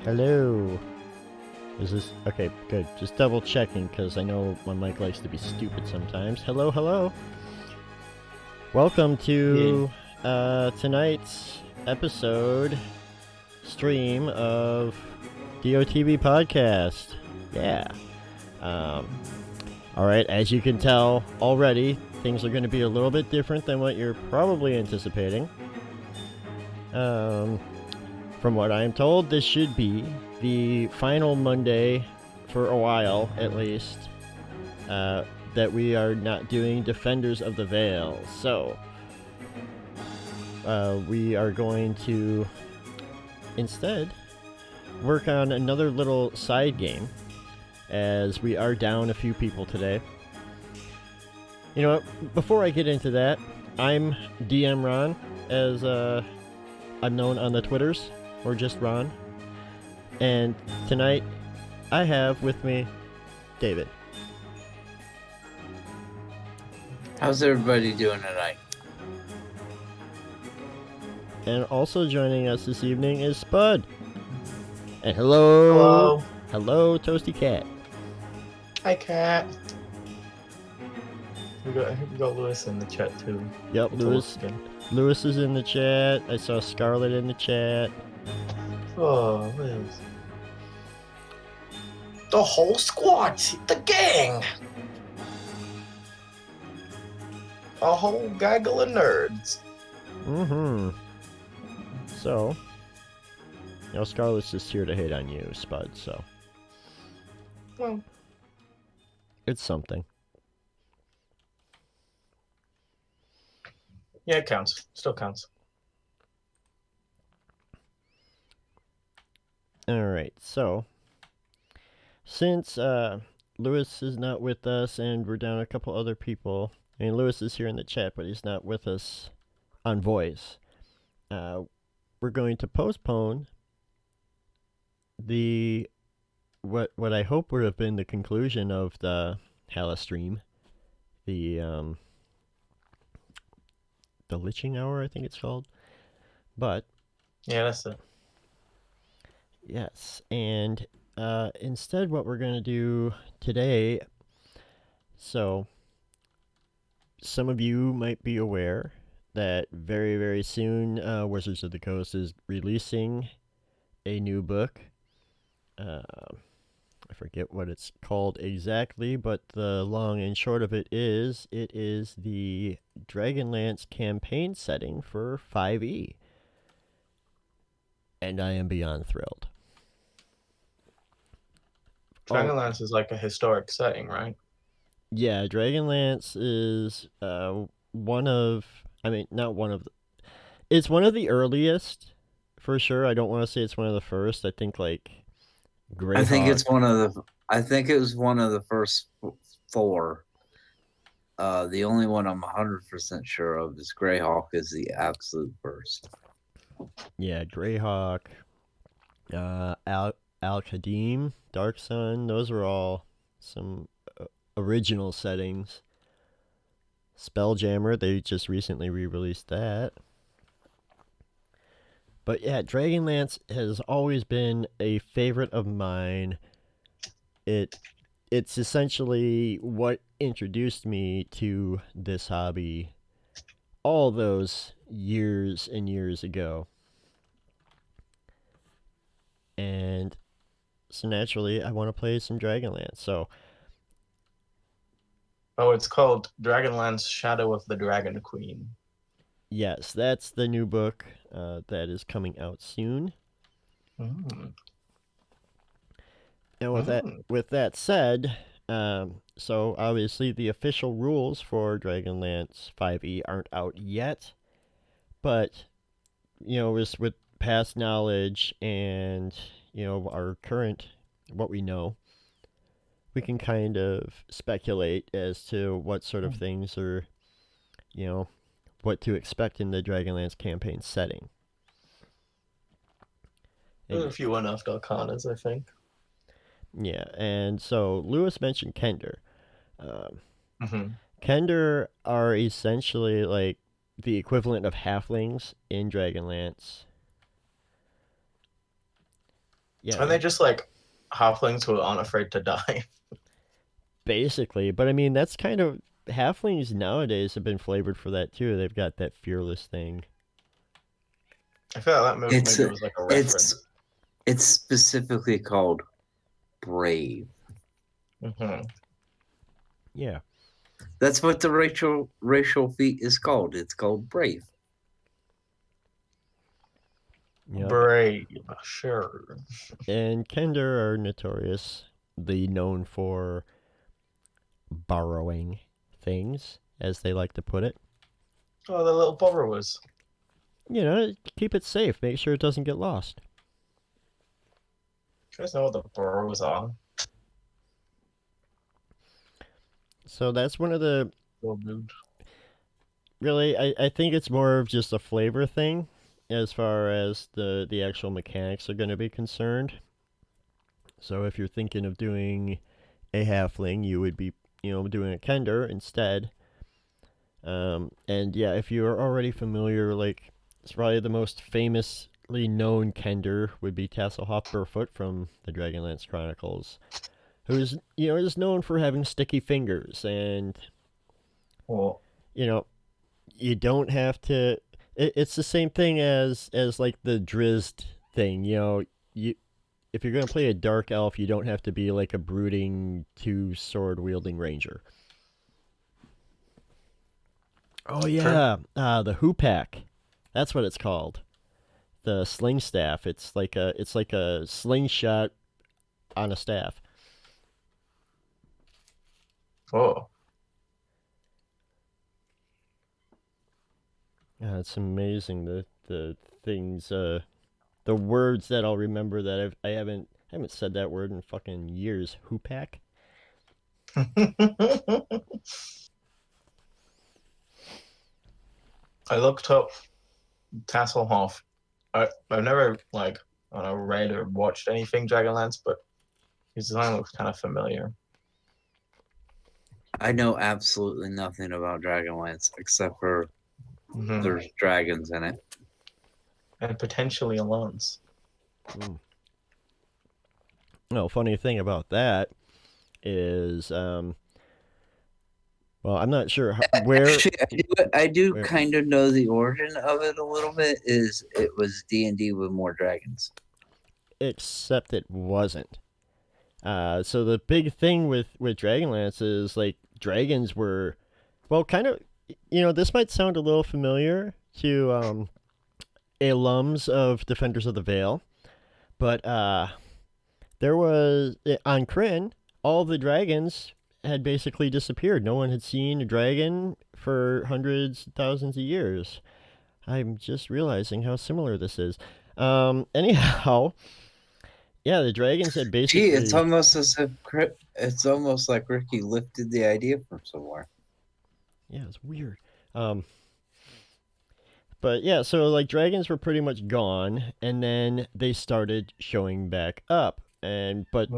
Hello. Is this... Okay, good. Just double checking, because I know my mic likes to be stupid sometimes. Hello, hello. Welcome to tonight's episode stream of DOTVPodcast. Yeah. Alright, as you can tell already, things are going to be a little bit different than what you're probably anticipating. From what I am told, this should be the final Monday for a while, at least, that we are not doing Defenders of the Veil. So, we are going to instead work on another little side game, as we are down a few people today. You know what? Before I get into that, I'm DM Ron, as I'm known on the Twitters, or just Ron. And tonight, I have with me David. How's everybody doing tonight? And also joining us this evening is Spud. And hello, Toasty Cat. Hi, Cat. We got Lewis in the chat too. Yep, Lewis is in the chat. I saw Scarlet in the chat. Oh, Liz. The whole squad's the gang. A whole gaggle of nerds. Mm-hmm. So, you know, Scarlet's just here to hate on you, Spud, so. Well, it's something. Yeah, it counts. Still counts. Alright, so, since Lewis is not with us and we're down a couple other people, I mean, Lewis is here in the chat, but he's not with us on voice. We're going to postpone the what I hope would have been the conclusion of the Hala stream, the Liching Hour, I think it's called. But yeah, that's it. Yes, and instead, what we're gonna do today. So, some of you might be aware that very, very soon, Wizards of the Coast is releasing a new book. I forget what it's called exactly, but the long and short of it is the Dragonlance campaign setting for 5e. And I am beyond thrilled. Dragonlance is like a historic setting, right? Yeah, Dragonlance is one of, I mean, not one of the, it's one of the earliest, for sure. I don't want to say it's one of the first. I think, like, Greyhawk. I think it was one of the first 4. The only one I'm 100% sure of is Greyhawk is the absolute first. Yeah, Greyhawk, Al-Qadim, Dark Sun, those were all some original settings. Spelljammer, they just recently re-released that. But yeah, Dragonlance has always been a favorite of mine. It's essentially what introduced me to this hobby all those years and years ago. And so naturally, I want to play some Dragonlance. So, it's called Dragonlance: Shadow of the Dragon Queen. Yes, that's the new book that is coming out soon. Mm. And with that said, so obviously the official rules for Dragonlance 5e aren't out yet, but you know, with past knowledge and you know our current what we know, we can kind of speculate as to what sort of things are, you know, what to expect in the Dragonlance campaign setting. There's a few unearthed arcanas, I think. Yeah, and so Lewis mentioned Kender. Kender are essentially like the equivalent of halflings in Dragonlance. Yeah, and they just like halflings who aren't afraid to die. Basically, but I mean that's kind of halflings nowadays have been flavored for that too. They've got that fearless thing. I feel like that maybe was like a reference. It's specifically called brave. Yeah. That's what the racial feat is called. It's called brave. Yep. Brave, sure. And Kender are notoriously known for borrowing things, as they like to put it. Oh, the little borrowers. You know, keep it safe. Make sure it doesn't get lost. You guys know what the borrowers are? So that's one of the So rude. really. I think it's more of just a flavor thing, as far as the actual mechanics are going to be concerned. So if you're thinking of doing a halfling, you would be doing a Kender instead. And yeah, if you are already familiar, like it's probably the most famously known Kender would be Tasselhoff Burfoot from the Dragonlance Chronicles, who's is known for having sticky fingers, and Well, you don't have to. It's the same thing as like the Drizzt thing. You if you're gonna play a dark elf, you don't have to be like a brooding two sword wielding ranger. Oh yeah, the hoopak. That's what it's called. The sling staff. It's like a slingshot on a staff. oh, Yeah, it's amazing the things the words that I'll remember that I haven't said that word in fucking years. Hoopak. I looked up Tasselhoff. I've never like I don't know, read or watched anything Dragonlance, but his design looks kind of familiar. I know absolutely nothing about Dragonlance except for Mhm. there's dragons in it. And potentially Alon's. No, funny thing about that is, well, I'm not sure where. Actually, I do where- kind of know the origin of it a little bit. Is it was D&D with more dragons? Except it wasn't. So the big thing with Dragonlance is like dragons were, well, kind of. This might sound a little familiar to alums of Defenders of the Veil, but there was on Kryn, all the dragons had basically disappeared. No one had seen a dragon for hundreds, thousands of years. I'm just realizing how similar this is. Anyhow, yeah, the dragons had basically. Gee, it's almost as if it's almost like Ricky lifted the idea from somewhere. Yeah, it's weird. But yeah, so like dragons were pretty much gone, and then they started showing back up. And but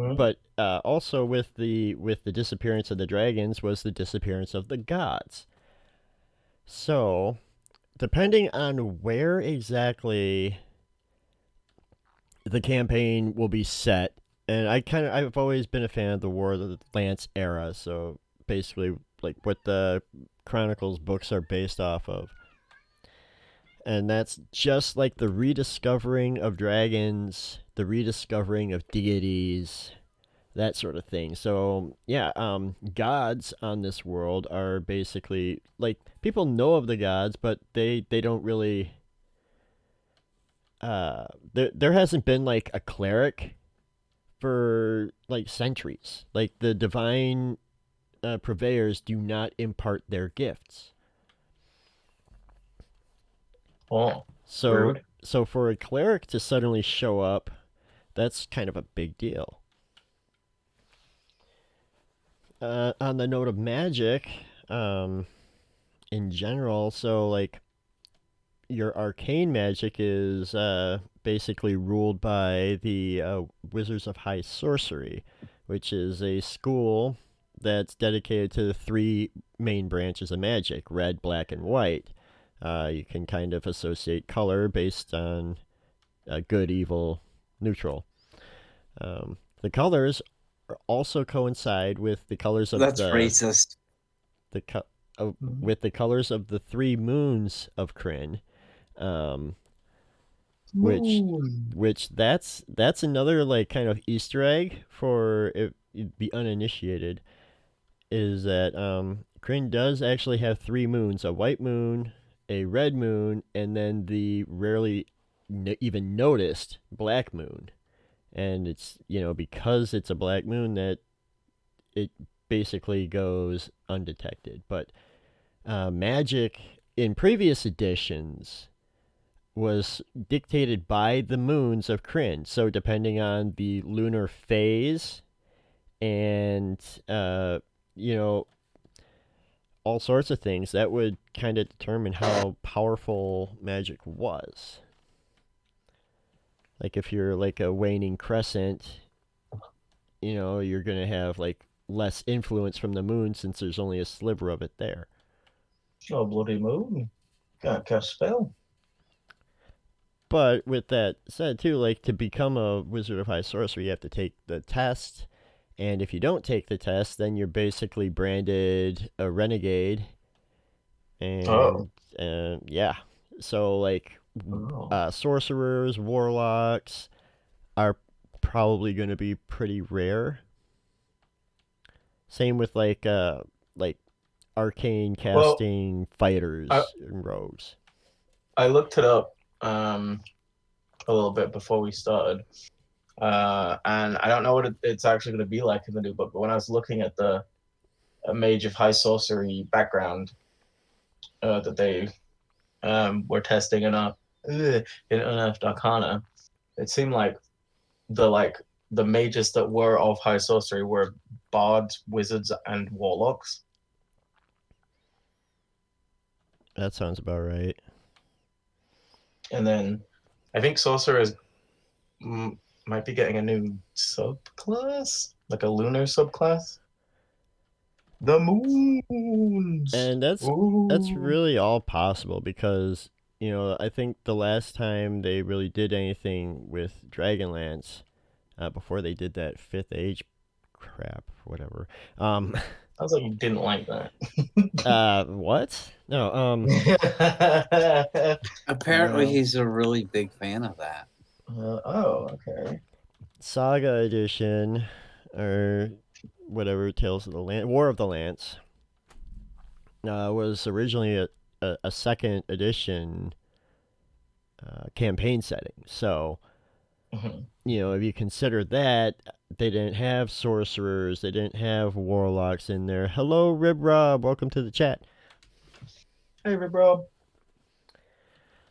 also with the disappearance of the dragons was the disappearance of the gods. So, depending on where exactly the campaign will be set, and I've always been a fan of the War of the Lance era, so basically like what the Chronicles books are based off of. And that's just like the rediscovering of dragons, the rediscovering of deities, that sort of thing. So yeah, gods on this world are basically like people know of the gods, but they don't really. There hasn't been like a cleric for like centuries. Like the divine purveyors do not impart their gifts. Oh, So rude. so for a cleric to suddenly show up, that's kind of a big deal. On the note of magic, in general, so like your arcane magic is basically ruled by the Wizards of High Sorcery, which is a school that's dedicated to the three main branches of magic: red, black, and white. You can kind of associate color based on good, evil, neutral. The colors also coincide with the colors of That's racist. with the colors of the three moons of Kryn, which that's another like kind of Easter egg for the uninitiated, is that Kryn does actually have 3 moons: a white moon, a red moon, and then the rarely even noticed black moon. And it's, because it's a black moon that it basically goes undetected. But magic in previous editions was dictated by the moons of Kryn. So depending on the lunar phase and, all sorts of things, that would kind of determine how powerful magic was. Like if you're like a waning crescent, you're going to have like less influence from the moon since there's only a sliver of it there. Oh, bloody moon. Can't cast spell. But with that said, too, like to become a Wizard of High Sorcery, you have to take the test. And if you don't take the test, then you're basically branded a renegade. And yeah. So, like, sorcerers, warlocks are probably going to be pretty rare. Same with, like arcane casting fighters and rogues. I looked it up a little bit before we started. And I don't know what it's actually going to be like in the new book, but when I was looking at the Mage of High Sorcery background that they were testing in Unearthed Arcana, it seemed like the mages that were of High Sorcery were bards, wizards, and warlocks. That sounds about right. And then I think sorcerers might be getting a new subclass, like a lunar subclass. The moons. And that's really all possible because, I think the last time they really did anything with Dragonlance, before they did that Fifth Age crap, whatever. Sounds like you didn't like that. What? No, Apparently, he's a really big fan of that. Okay. Saga Edition, or whatever, Tales of the Lance, War of the Lance, was originally a second edition campaign setting. So, if you consider that, they didn't have sorcerers, they didn't have warlocks in there. Hello, Rib Rob, welcome to the chat. Hey, Rib Rob.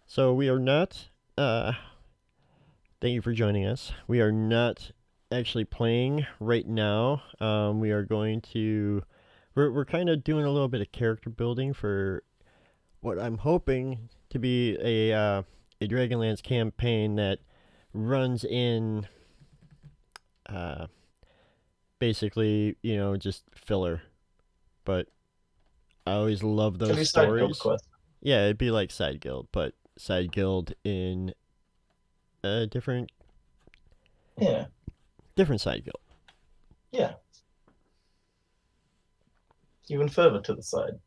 So we are not, thank you for joining us. We are not actually playing right now. We are going to, we're kind of doing a little bit of character building for what I'm hoping to be a Dragonlance campaign that runs in basically, just filler. But I always love those stories. Yeah, it'd be like Side Guild, but Side Guild in a different Side Guild. Yeah. Even further to the side.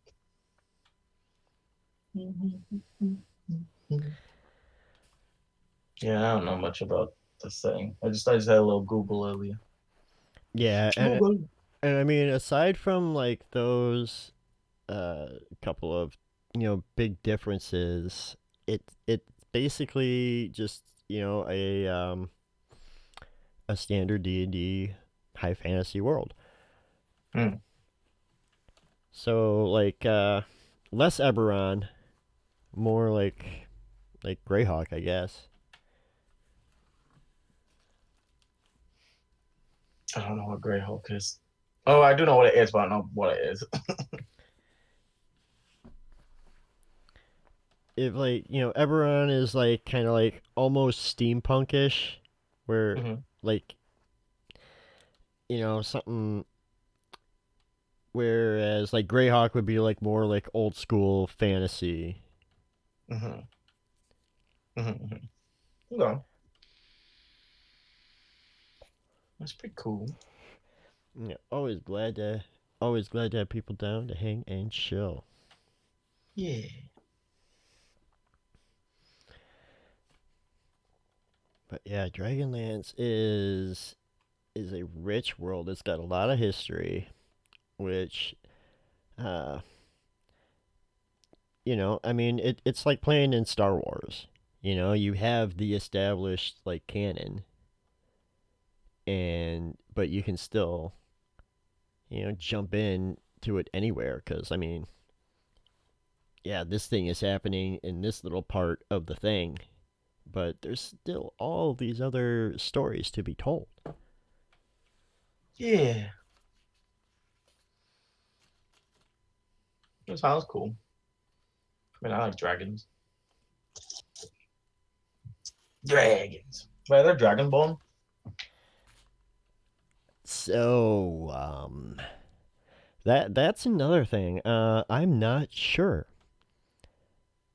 Yeah, I don't know much about this thing. I just had a little Google earlier. Yeah, and I mean, aside from like those couple of big differences, it's basically just a standard D&D high fantasy world. So like less Eberron, more like Greyhawk, I guess. I don't know what Greyhawk is. Oh, I do know what it is, but I don't know what it is. If like Eberron is like kind of like almost steampunkish, where like something. Whereas like Greyhawk would be like more like old school fantasy. Okay. That's pretty cool. Yeah, always glad to have people down to hang and chill. Yeah. But yeah, Dragonlance is a rich world. It's got a lot of history, which uh, I mean, it's like playing in Star Wars. You have the established like canon, but you can still, jump in to it anywhere. Because I mean, yeah, this thing is happening in this little part of the thing, but there's still all these other stories to be told. Yeah. That sounds cool. I mean, I like dragons. Dragons. Wait, they're Dragonborn? So, that's another thing. I'm not sure.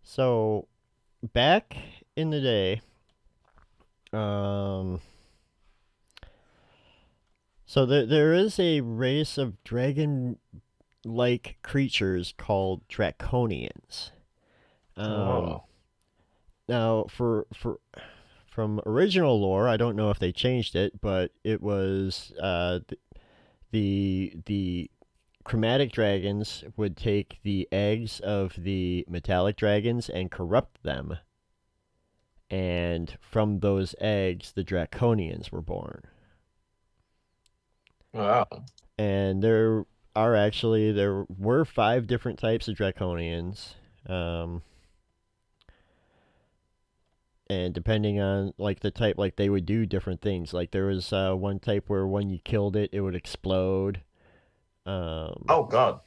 So, back in the day, um, so there is a race of dragon-like creatures called Draconians. Um, Oh. Now, from original lore, I don't know if they changed it, but it was the chromatic dragons would take the eggs of the metallic dragons and corrupt them, and from those eggs, the Draconians were born. Wow. And there were 5 different types of Draconians. And depending on like the type, like they would do different things. Like there was one type where when you killed it, it would explode. Oh God.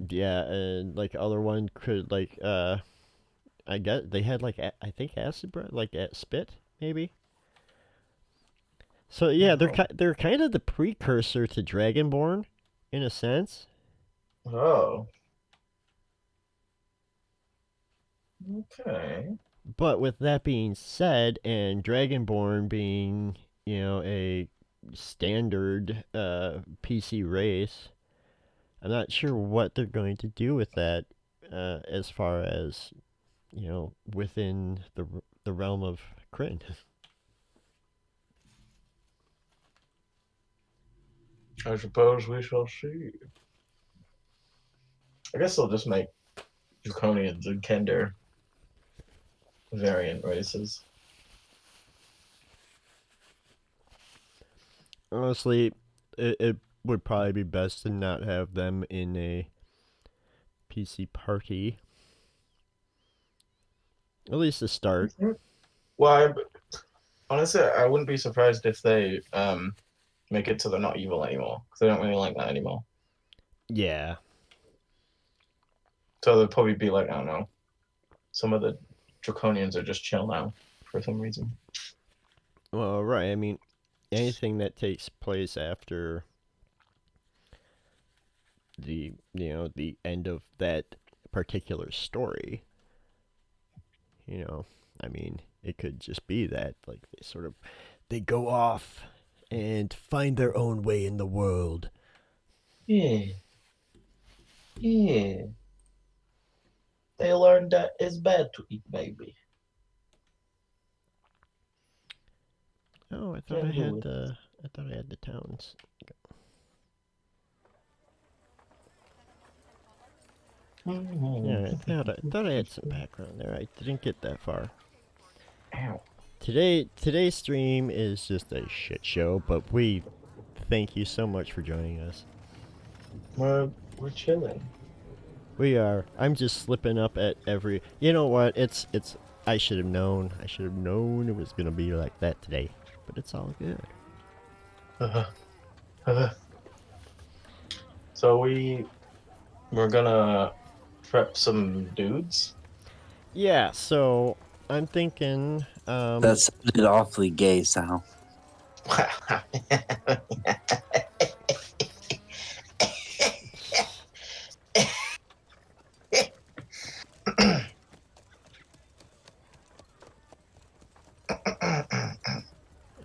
Yeah, and like other one could like I guess they had like I think acid breath, like spit maybe. So yeah, Oh. they're kind of the precursor to Dragonborn, in a sense. Oh. Okay. But with that being said, and Dragonborn being a standard PC race, I'm not sure what they're going to do with that as far as within the realm of Kryn. I suppose we shall see. I guess they'll just make Draconians and Kender variant races. Honestly, it would probably be best to not have them in a PC party. At least to start. Why? Honestly, I wouldn't be surprised if they make it so they're not evil anymore because they don't really like that anymore. Yeah. So they'll probably be like, I don't know, some of the Draconians are just chill now for some reason. Well, right. I mean, anything that takes place after the end of that particular story, I mean, it could just be that like they go off and find their own way in the world. Yeah. Yeah. They learned that it's bad to eat baby. Oh, I thought I had the towns. Yeah, I thought I had some background there. I didn't get that far. Ow. Today's stream is just a shit show, but we thank you so much for joining us. We're chilling. We are. I'm just slipping up at every. You know what? It's. I should have known. I should have known it was gonna be like that today. But it's all good. So we're gonna prep some dudes. Yeah. So I'm thinking. That sounded awfully gay, Sal.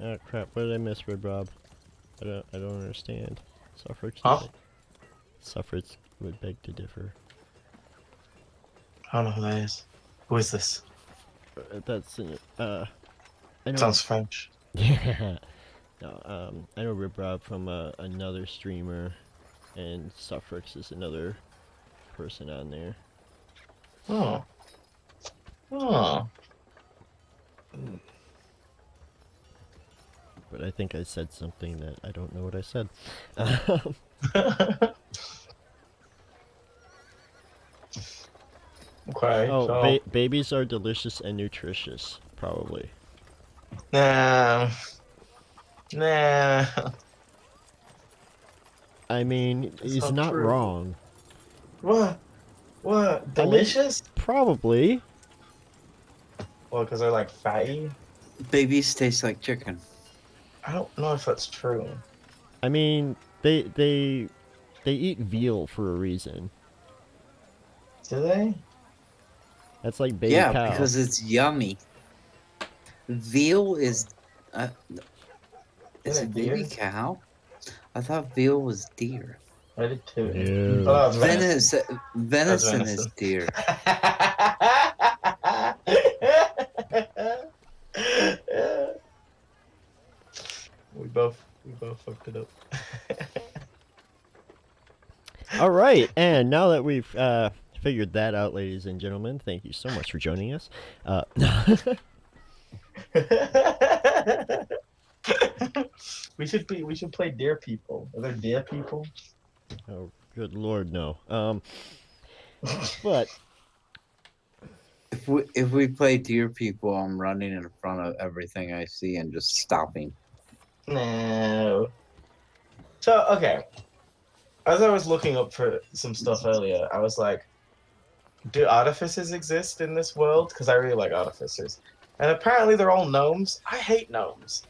Oh crap! What did I miss, Red Rob? I don't understand. Suffrage. Huh? Suffrage would beg to differ. I don't know who that is. Who is this? That's I know. Sounds French. Yeah. No, I know Rip Rob from another streamer, and Suffrix is another person on there. Oh. Oh. But I think I said something that I don't know what I said. Okay, Oh, so babies are delicious and nutritious, probably. nah. I mean, That's he's not not true. wrong. What? What? I mean, Delicious? probably. Well, because they're like fatty. Babies taste like chicken. I don't know if that's true. I mean, they eat veal for a reason. Do they? That's like baby Yeah, cow. because it's yummy. Veal is Isn't it it baby deer? cow? I thought veal was deer. I did too. No. Oh, that's venison. That's Venison is venison. deer. we both fucked it up. All right, and now that we've figured that out, ladies and gentlemen, thank you so much for joining us. We should play deer people. Are there deer people? Oh, good lord, no. But If we play deer people, I'm running in front of everything I see and just stopping. No. So okay. As I was looking up for some stuff earlier, I was like, do artificers exist in this world? Because I really like artificers. And apparently they're all gnomes. I hate gnomes.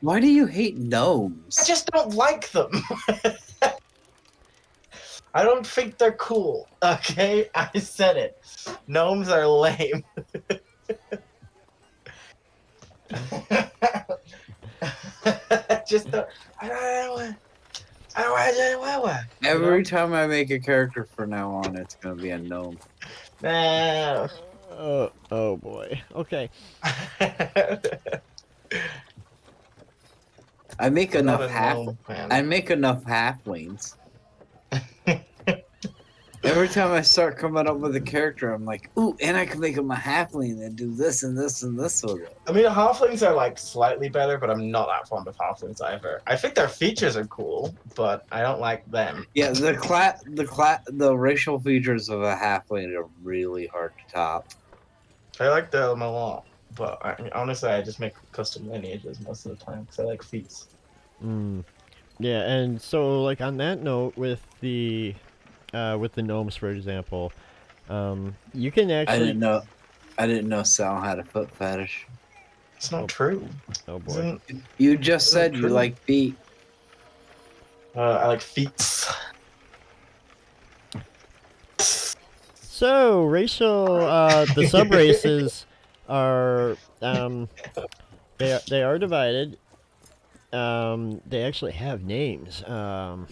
Why do you hate gnomes? I just don't like them. I don't think they're cool. Okay? I said it. Gnomes are lame. Just don't, I don't want. Every time I make a character from now on, it's gonna be a gnome. No. oh boy. Okay. I make I'm not enough a gnome fan. I make enough halflings. Every time I start coming up with a character, I'm like, ooh, and I can make him a halfling and do this and this and this with it. I mean, halflings are like slightly better, but I'm not that fond of halflings either. I think their features are cool, but I don't like them. Yeah, the racial features of a halfling are really hard to top. I like them a lot, but honestly, I just make custom lineages most of the time because I like feats. Yeah, and so like on that note, with the gnomes, for example, you can actually. I didn't know Sal had a foot fetish. It's not true. Oh boy. You just said you like feet. I like feats. So racial, the sub races are they are divided. They actually have names. Oh.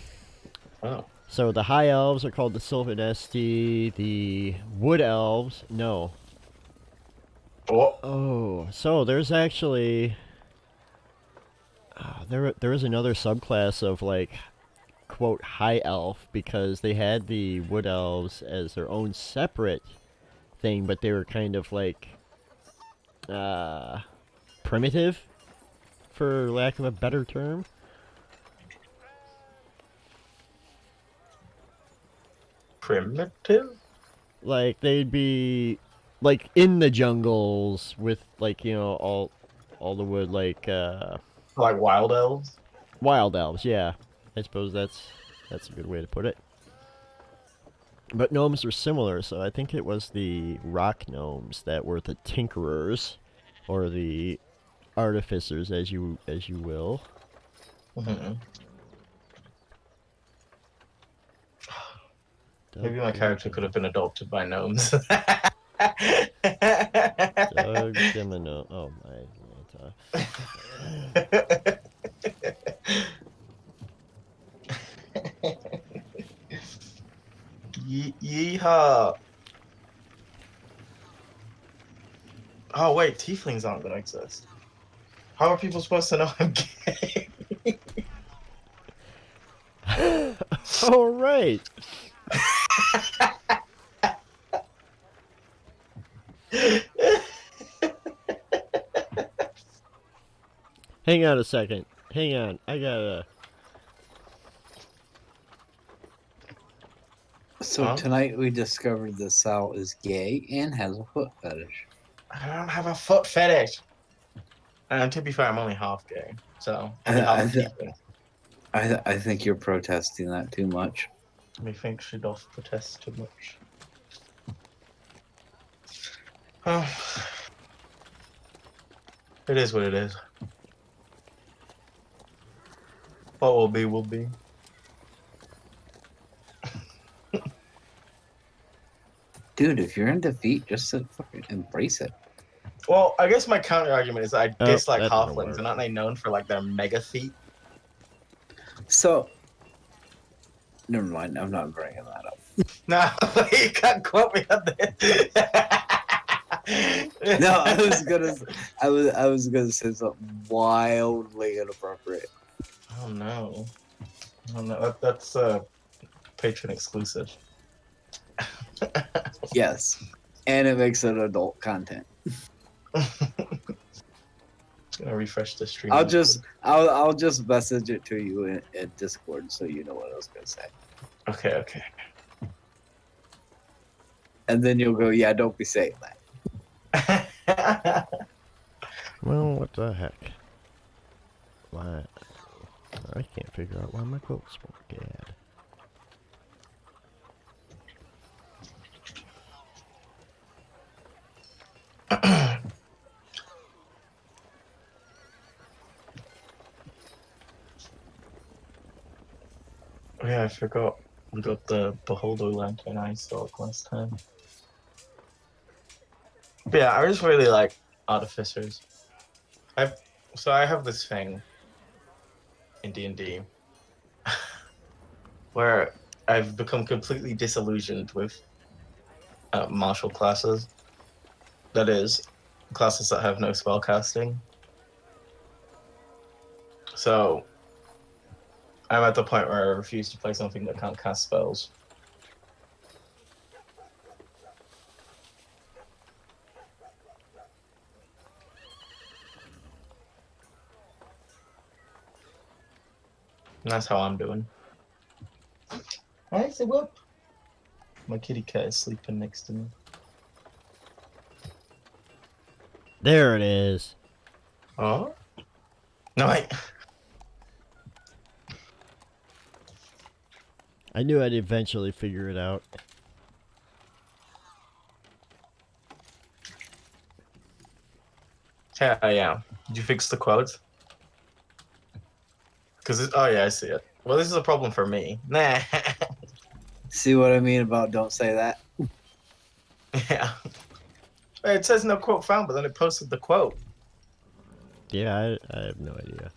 So the high elves are called the Sylvanesti. The wood elves, no. Oh, so there's actually there is another subclass of like quote high elf because they had the wood elves as their own separate thing, but they were kind of like primitive, for lack of a better term. Primitive? Like they'd be like in the jungles with like, you know, all the wood, like wild elves? Wild elves, yeah. I suppose that's a good way to put it. But gnomes are similar, so I think it was the rock gnomes that were the tinkerers, or the artificers, as you will. Mm-hmm. Maybe my character could have been adopted by gnomes. Doug Dimino. Oh my Lanta. Yeehaw! Oh wait, tieflings aren't gonna exist. How are people supposed to know I'm gay? All right. Hang on a second. Hang on. I gotta. So Huh? tonight we discovered that Sal is gay and has a foot fetish. I don't have a foot fetish. And to be fair, I'm only half gay, so only I, half I, th- people. I think you're protesting that too much. Methinks she doth protest too much. Oh, it is what it is. What will be, will be. Dude, if you're in defeat, just fucking embrace it. Well, I guess my counter argument is I Oh, dislike that didn't halflings, work. and aren't they known for like their mega feet? So, never mind. I'm not bringing that up. No, you can't quote me on this. No, I was gonna say something wildly inappropriate. Oh no. Oh no, that's patron exclusive. Yes, and it makes it adult content. Gonna refresh the stream. I'll just message it to you in Discord so you know what I was gonna say, Okay. and then you'll go, yeah, don't be saying that. Well, what the heck? Why? I can't figure out why my quotes won't get. Oh, yeah, I forgot. We got the Beholder Lantern I saw last time. But yeah, I just really like artificers. I have this thing in D&D where I've become completely disillusioned with martial classes. That is, classes that have no spell casting. So I'm at the point where I refuse to play something that can't cast spells. And that's how I'm doing. Alright, so whoop. My kitty cat is sleeping next to me. There it is. Oh? No, wait. I knew I'd eventually figure it out. Yeah. Did you fix the quote? Oh yeah, I see it. Well, this is a problem for me. Nah. See what I mean about don't say that? Yeah. Wait, it says no quote found, but then it posted the quote. Yeah, I have no idea.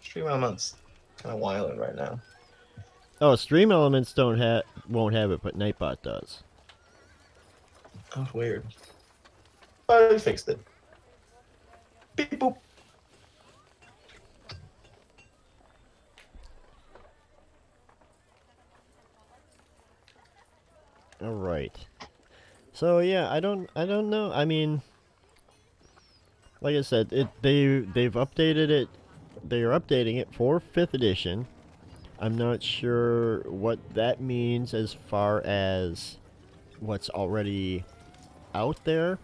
Stream elements. Kind of wilding right now. Oh, Stream Elements won't have it, but Nightbot does. That's weird. But I fixed it. Beep boop. All right. So yeah, I don't know. I mean, like I said, they've updated it. They are updating it for 5th edition. I'm not sure what that means as far as what's already out there.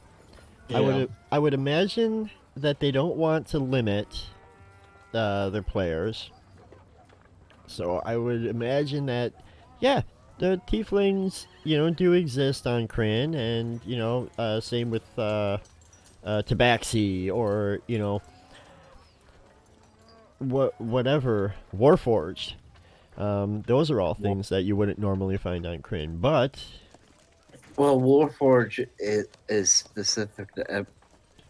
Yeah. I would imagine that they don't want to limit their players. So I would imagine that, yeah, the tieflings, do exist on Kryn, and same with Tabaxi, or whatever, Warforged. Those are all things that you wouldn't normally find on Kryn, but Well, Warforge is specific to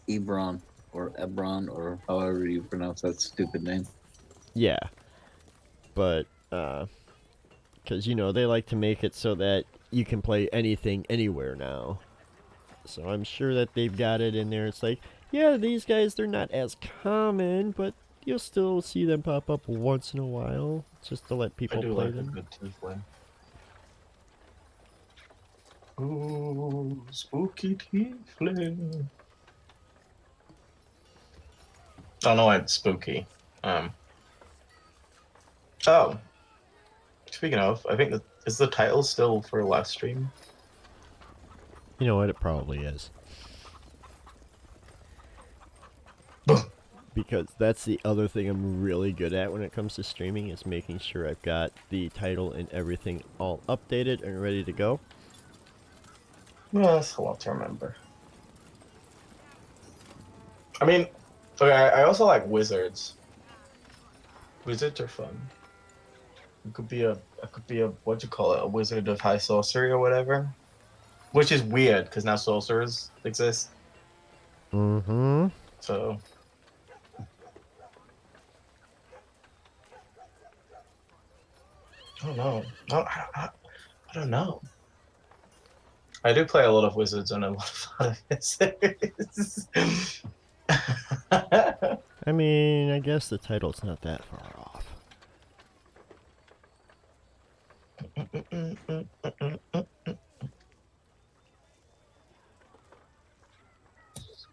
Ebron or Ebron or however you pronounce that stupid name. yeah, but because they like to make it so that you can play anything anywhere now. So I'm sure that they've got it in there. It's like, yeah, these guys, they're not as common, but you'll still see them pop up once in a while, just to let I people do play like a them. good tiefling. Ooh, spooky tiefling. Oh no, it's spooky. Oh, speaking of, I think is the title still for last stream? You know what? It probably is. Boom. Because that's the other thing I'm really good at when it comes to streaming is making sure I've got the title and everything all updated and ready to go. Yeah, that's a lot to remember. I mean, okay, I also like wizards. Wizards are fun. It could be a what you call it, a wizard of high sorcery or whatever, which is weird because now sorcerers exist. Mm-hmm. So I don't know. I don't know. I do play a lot of wizards and a lot of other wizards. I mean, I guess the title's not that far off.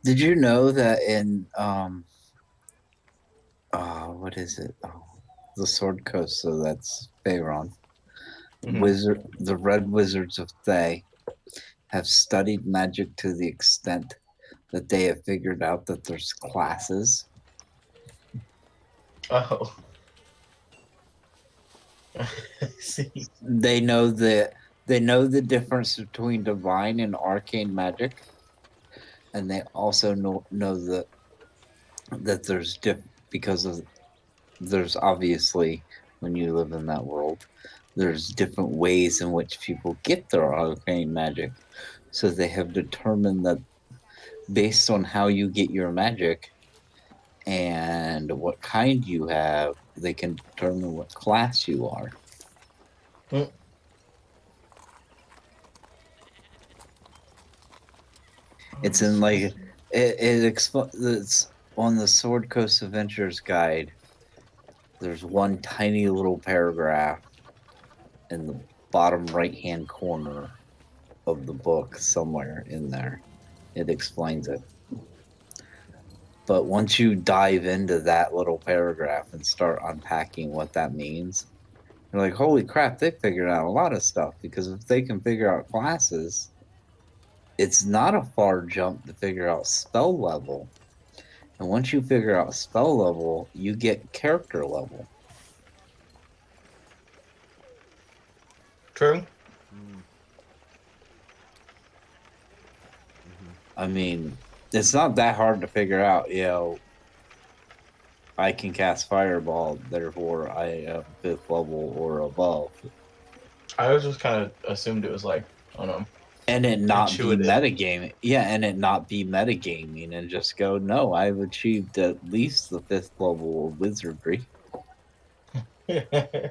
Did you know that in what is it? Oh, the Sword Coast. So that's Faerun. The Red Wizards of Thay have studied magic to the extent that they have figured out that there's classes. Oh. See. They know the difference between divine and arcane magic, and they also know that there's obviously, when you live in that world, there's different ways in which people get their arcane magic. So they have determined that based on how you get your magic and what kind you have, they can determine what class you are. It's in like it's on the Sword Coast Adventures guide. There's one tiny little paragraph in the bottom right hand corner of the book somewhere in there. It explains it. But once you dive into that little paragraph and start unpacking what that means, you're like, holy crap, they figured out a lot of stuff. Because if they can figure out classes, it's not a far jump to figure out spell level. And once you figure out spell level, you get character level. True. I mean, it's not that hard to figure out, I can cast Fireball, therefore I am 5th level or above. I was just kind of assumed it was like, I don't know. And it not be Intuitive. metagaming. Yeah, and it not be metagaming and just go, no, I've achieved at least the 5th level of wizardry.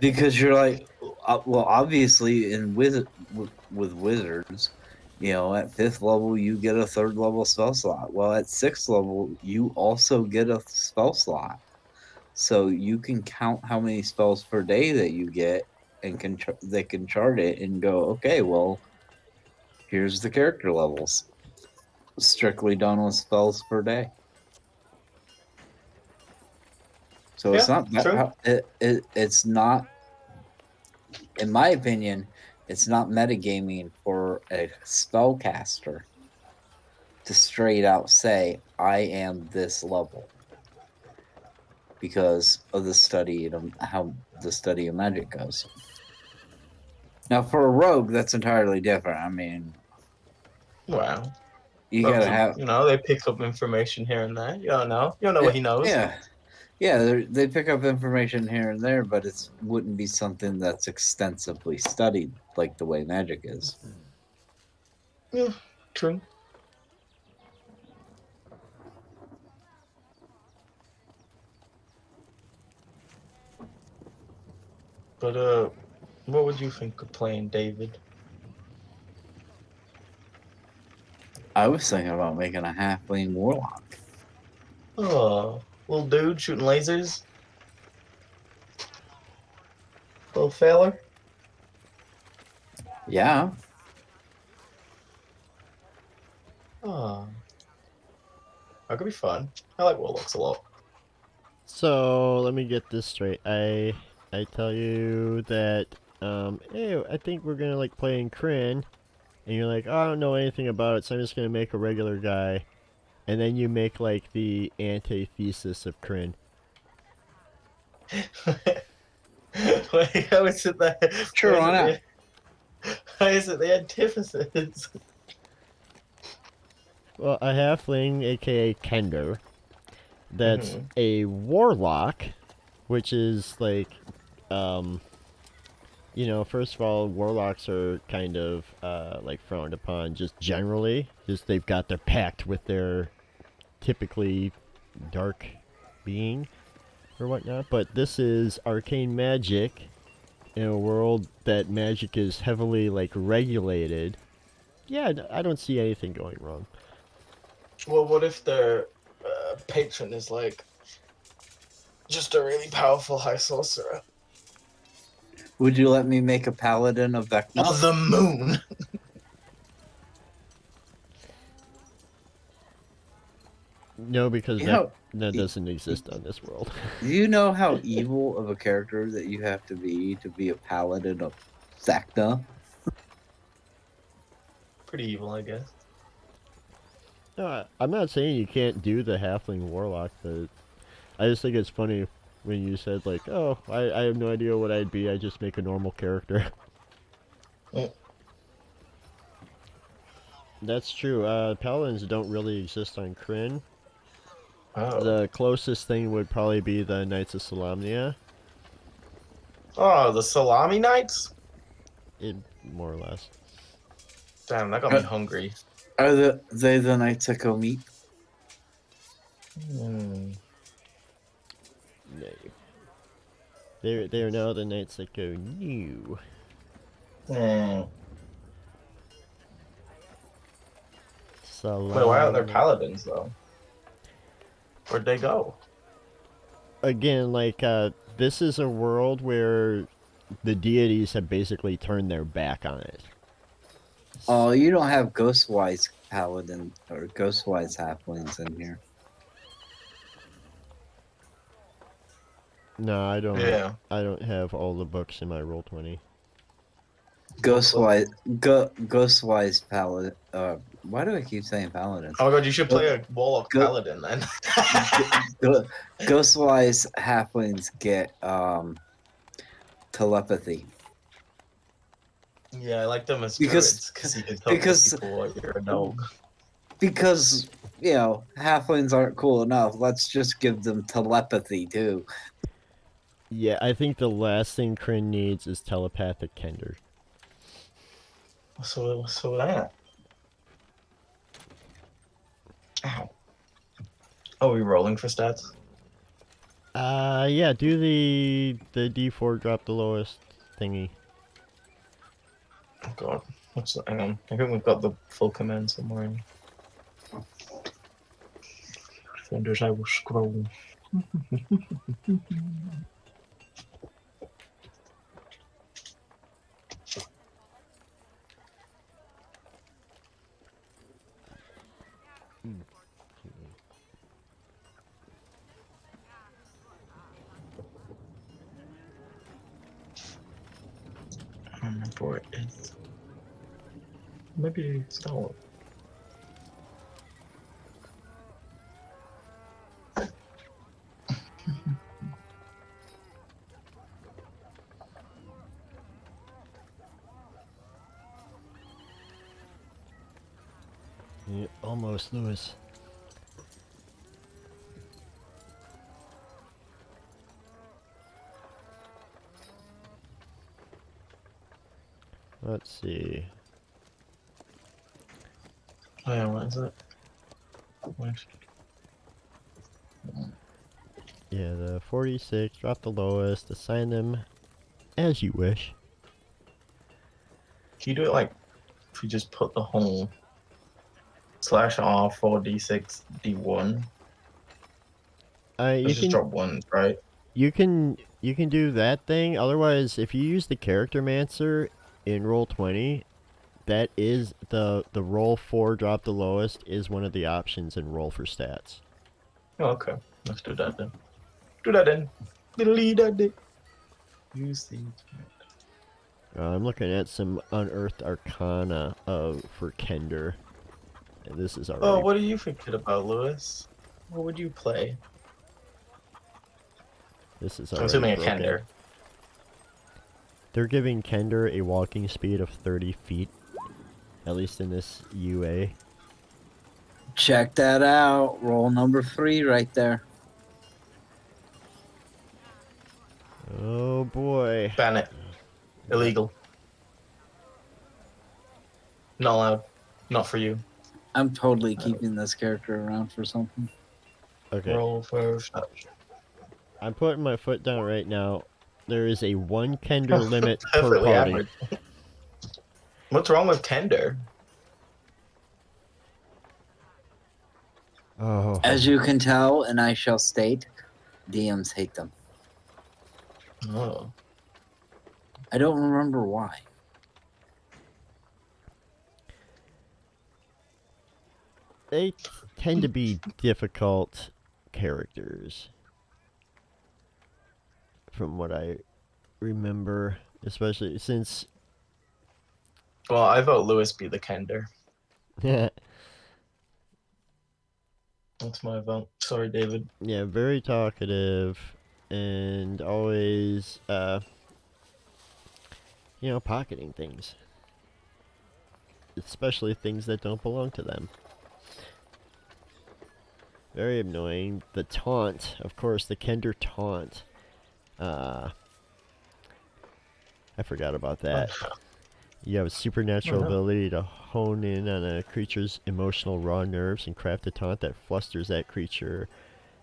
Because you're like, well, obviously with wizards, at 5th level you get a 3rd level spell slot. Well, at 6th level you also get a spell slot, so you can count how many spells per day that you get, and they can chart it and go, okay, well, here's the character levels, strictly done with spells per day. So it's Yeah, not true. it's not, in my opinion, it's not metagaming for a spellcaster to straight out say, I am this level, because of the study of how the study of magic goes. Now, for a rogue, that's entirely different. I mean, Wow. you Rogues gotta are, have, they pick up information here and there. You don't know. You don't know what he knows. yeah, they pick up information here and there, but it wouldn't be something that's extensively studied like the way magic is. Yeah, true. But what would you think of playing David? I was thinking about making a halfling warlock. Oh, Little dude shooting lasers. Little fella. Yeah. Oh, that could be fun. I like Warlocks a lot. So let me get this straight. I tell you that hey, I think we're gonna like play in Kryn, and you're like, oh, I don't know anything about it, so I'm just gonna make a regular guy, and then you make like the antithesis of Kryn. Wait, how is it that? Sure, why not? How is it the antithesis? Well, a halfling, aka Kender, that's Mhm. a warlock, which is like, um, first of all, warlocks are kind of like frowned upon just generally. Just they've got their pact with their typically dark being or whatnot. But this is arcane magic in a world that magic is heavily like regulated. Yeah, I don't see anything going wrong. Well, what if the patron is like just a really powerful high sorcerer Would you let me make a paladin of Vecna? on the moon? No, because You that know, that doesn't exist on this world. do you know how evil of a character that you have to be a paladin of Vecna? Pretty evil, I guess. No, I'm not saying you can't do the halfling warlock, but I just think it's funny when you said like, "Oh, I have no idea what I'd be. I just make a normal character." Mm. That's true. Paladins don't really exist on Kryn. Oh. The closest thing would probably be the Knights of Solamnia, Oh, the salami knights? more or less. Damn, that got me hungry. Are they the knights that go meet? Hmm. No. They're now the Knights that go new. Hmm. Salam. But why aren't there paladins though? Where'd they go? Again, like this is a world where the deities have basically turned their back on it. Oh, you don't have Ghostwise paladin or Ghostwise halflings in here. No, I don't. Yeah. I don't have all the books in my Roll20. Ghostwise paladin. Why do I keep saying paladins? Oh my god, you should play Go- a warlock go- paladin then. Ghostwise halflings get telepathy. Yeah, I like them as Because- spirits because you can talk because- to people while you're a gnome. Because halflings aren't cool enough. Let's just give them telepathy too. Yeah, I think the last thing Kryn needs is telepathic Kender. So that. Ow. Are we rolling for stats? Yeah, do the D4 drop the lowest thingy. Oh god. Hang on. I think we've got the full command somewhere in. Defenders, I will scroll. For it. Maybe it's not. Yeah, almost, Lewis. Let's see. Oh yeah, what is it? What? Yeah, the 46, drop the lowest, assign them as you wish. Can you do it like if you just put the whole /R 4d6 d1? I You just can drop one, right? you can do that thing. Otherwise, if you use the Character Mancer in Roll20, that is the roll 4 drop the lowest is one of the options in roll for stats. Oh, okay, let's do that then. Do that then. Delete that then. Use the. I'm looking at some unearthed arcana for Kender. And this is Oh, already. what are you thinking about, Lewis? What would you play? This is I'm already assuming a broken. Kender. They're giving Kender a walking speed of 30 feet, at least in this UA. Check that out. Roll number 3 right there. Oh boy. Ban it. Illegal. Not allowed. Not for you. I'm totally keeping this character around for something. Okay. Roll first. I'm putting my foot down right now. There is a 1 Kender limit per Perfectly party. average. What's wrong with Kender? Oh. As you can tell, and I shall state, DMs hate them. Oh. I don't remember why. They tend to be difficult characters. From what I remember, especially since. Well, I vote Lewis be the Kender. That's my vote. Sorry, David. Yeah, very talkative and always, pocketing things. Especially things that don't belong to them. Very annoying. The taunt, of course, the Kender taunt. I forgot about that. You have a supernatural ability to hone in on a creature's emotional raw nerves and craft a taunt that flusters that creature.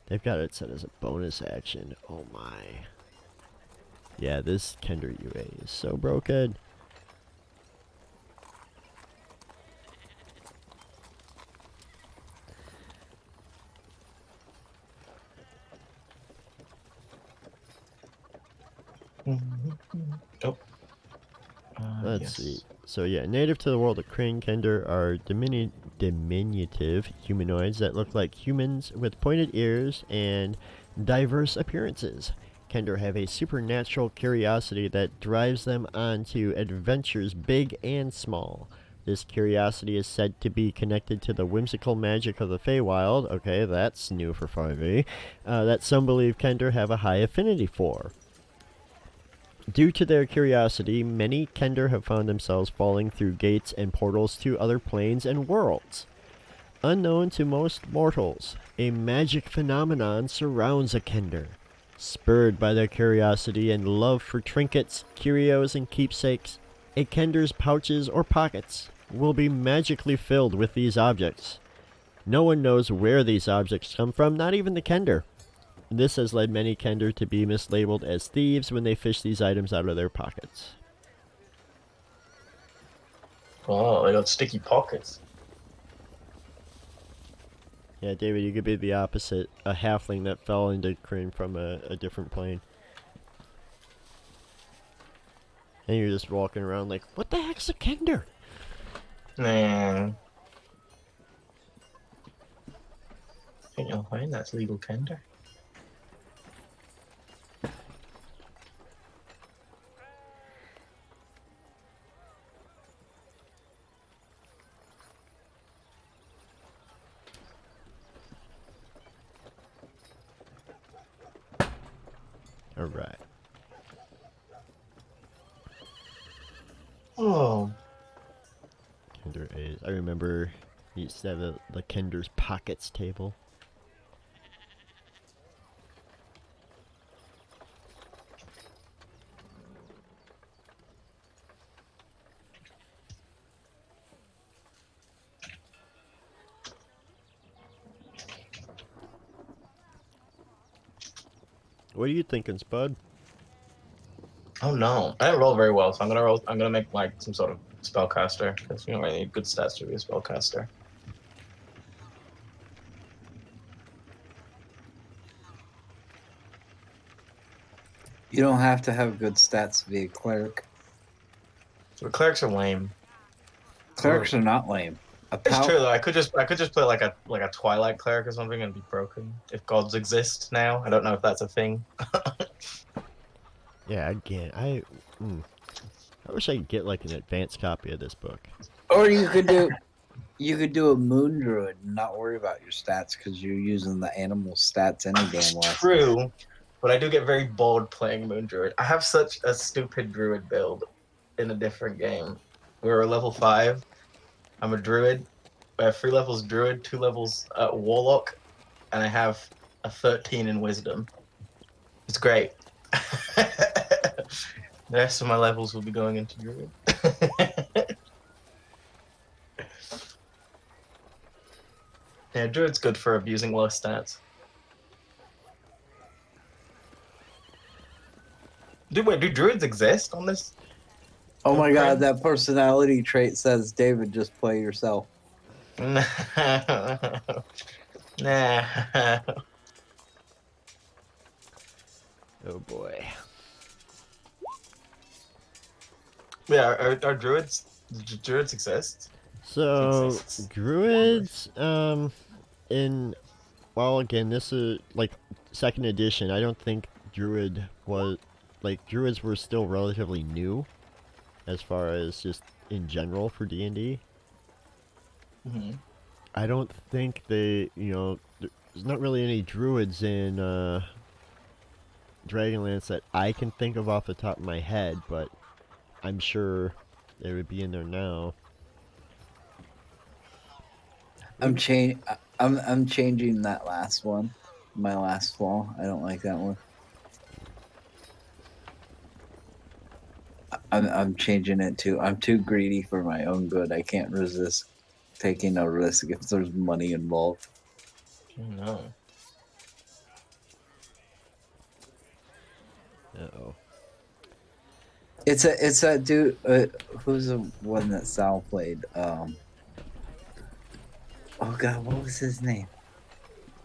They've got it set as a bonus action. Oh my. Yeah, this Kender UA is so broken. Oh. Let's see. So yeah, native to the world of Kryn, Kender are diminutive humanoids that look like humans with pointed ears and diverse appearances. Kender have a supernatural curiosity that drives them onto adventures big and small. This curiosity is said to be connected to the whimsical magic of the Feywild, okay, that's new for 5e, that some believe Kender have a high affinity for. Due to their curiosity, many Kender have found themselves falling through gates and portals to other planes and worlds. Unknown to most mortals, a magic phenomenon surrounds a Kender. Spurred by their curiosity and love for trinkets, curios, and keepsakes, a Kender's pouches or pockets will be magically filled with these objects. No one knows where these objects come from, not even the Kender. This has led many Kender to be mislabeled as thieves when they fish these items out of their pockets. Oh, they got sticky pockets. Yeah, David, you could be the opposite. A halfling that fell into Kryn from a different plane. And you're just walking around like, what the heck's a Kender? Man. Think you'll find that's legal Kender. Alright. Oh. Kender is. I remember you used to have the Kender's Pockets table. What are you thinking, Spud? Oh no. I didn't roll very well, so I'm gonna make like some sort of spellcaster. Because you know I need good stats to be a spellcaster. You don't have to have good stats to be a cleric. The clerics are lame. Clerics are not lame. It's true though. I could just play like a Twilight cleric or something and be broken. If gods exist now, I don't know if that's a thing. Yeah, again, I wish I could get like an advanced copy of this book. Or you could do a moon druid and not worry about your stats because you're using the animal stats any damn way. True, but I do get very bored playing Moon Druid. I have such a stupid druid build in a different game. We're a level 5. I'm a druid. I have 3 levels druid, 2 levels warlock, and I have a 13 in wisdom. It's great. The rest of my levels will be going into druid. Yeah, druid's good for abusing low stats. Do druids exist on this? Oh my god, that personality trait says, David, just play yourself. Nah. Oh boy. Yeah, are druids? Do druids exist? So Exists. druids, again, this is like 2nd edition. I don't think druids were still relatively new, as far as just in general for D&D. Mm-hmm. I don't think there's not really any druids in Dragonlance that I can think of off the top of my head, but I'm sure they would be in there now. I'm changing that last one. My last flaw. I don't like that one. I'm changing it too. I'm too greedy for my own good. I can't resist taking a risk if there's money involved. No. Uh-oh. It's a dude. Who's the one that Sal played? Oh god, what was his name?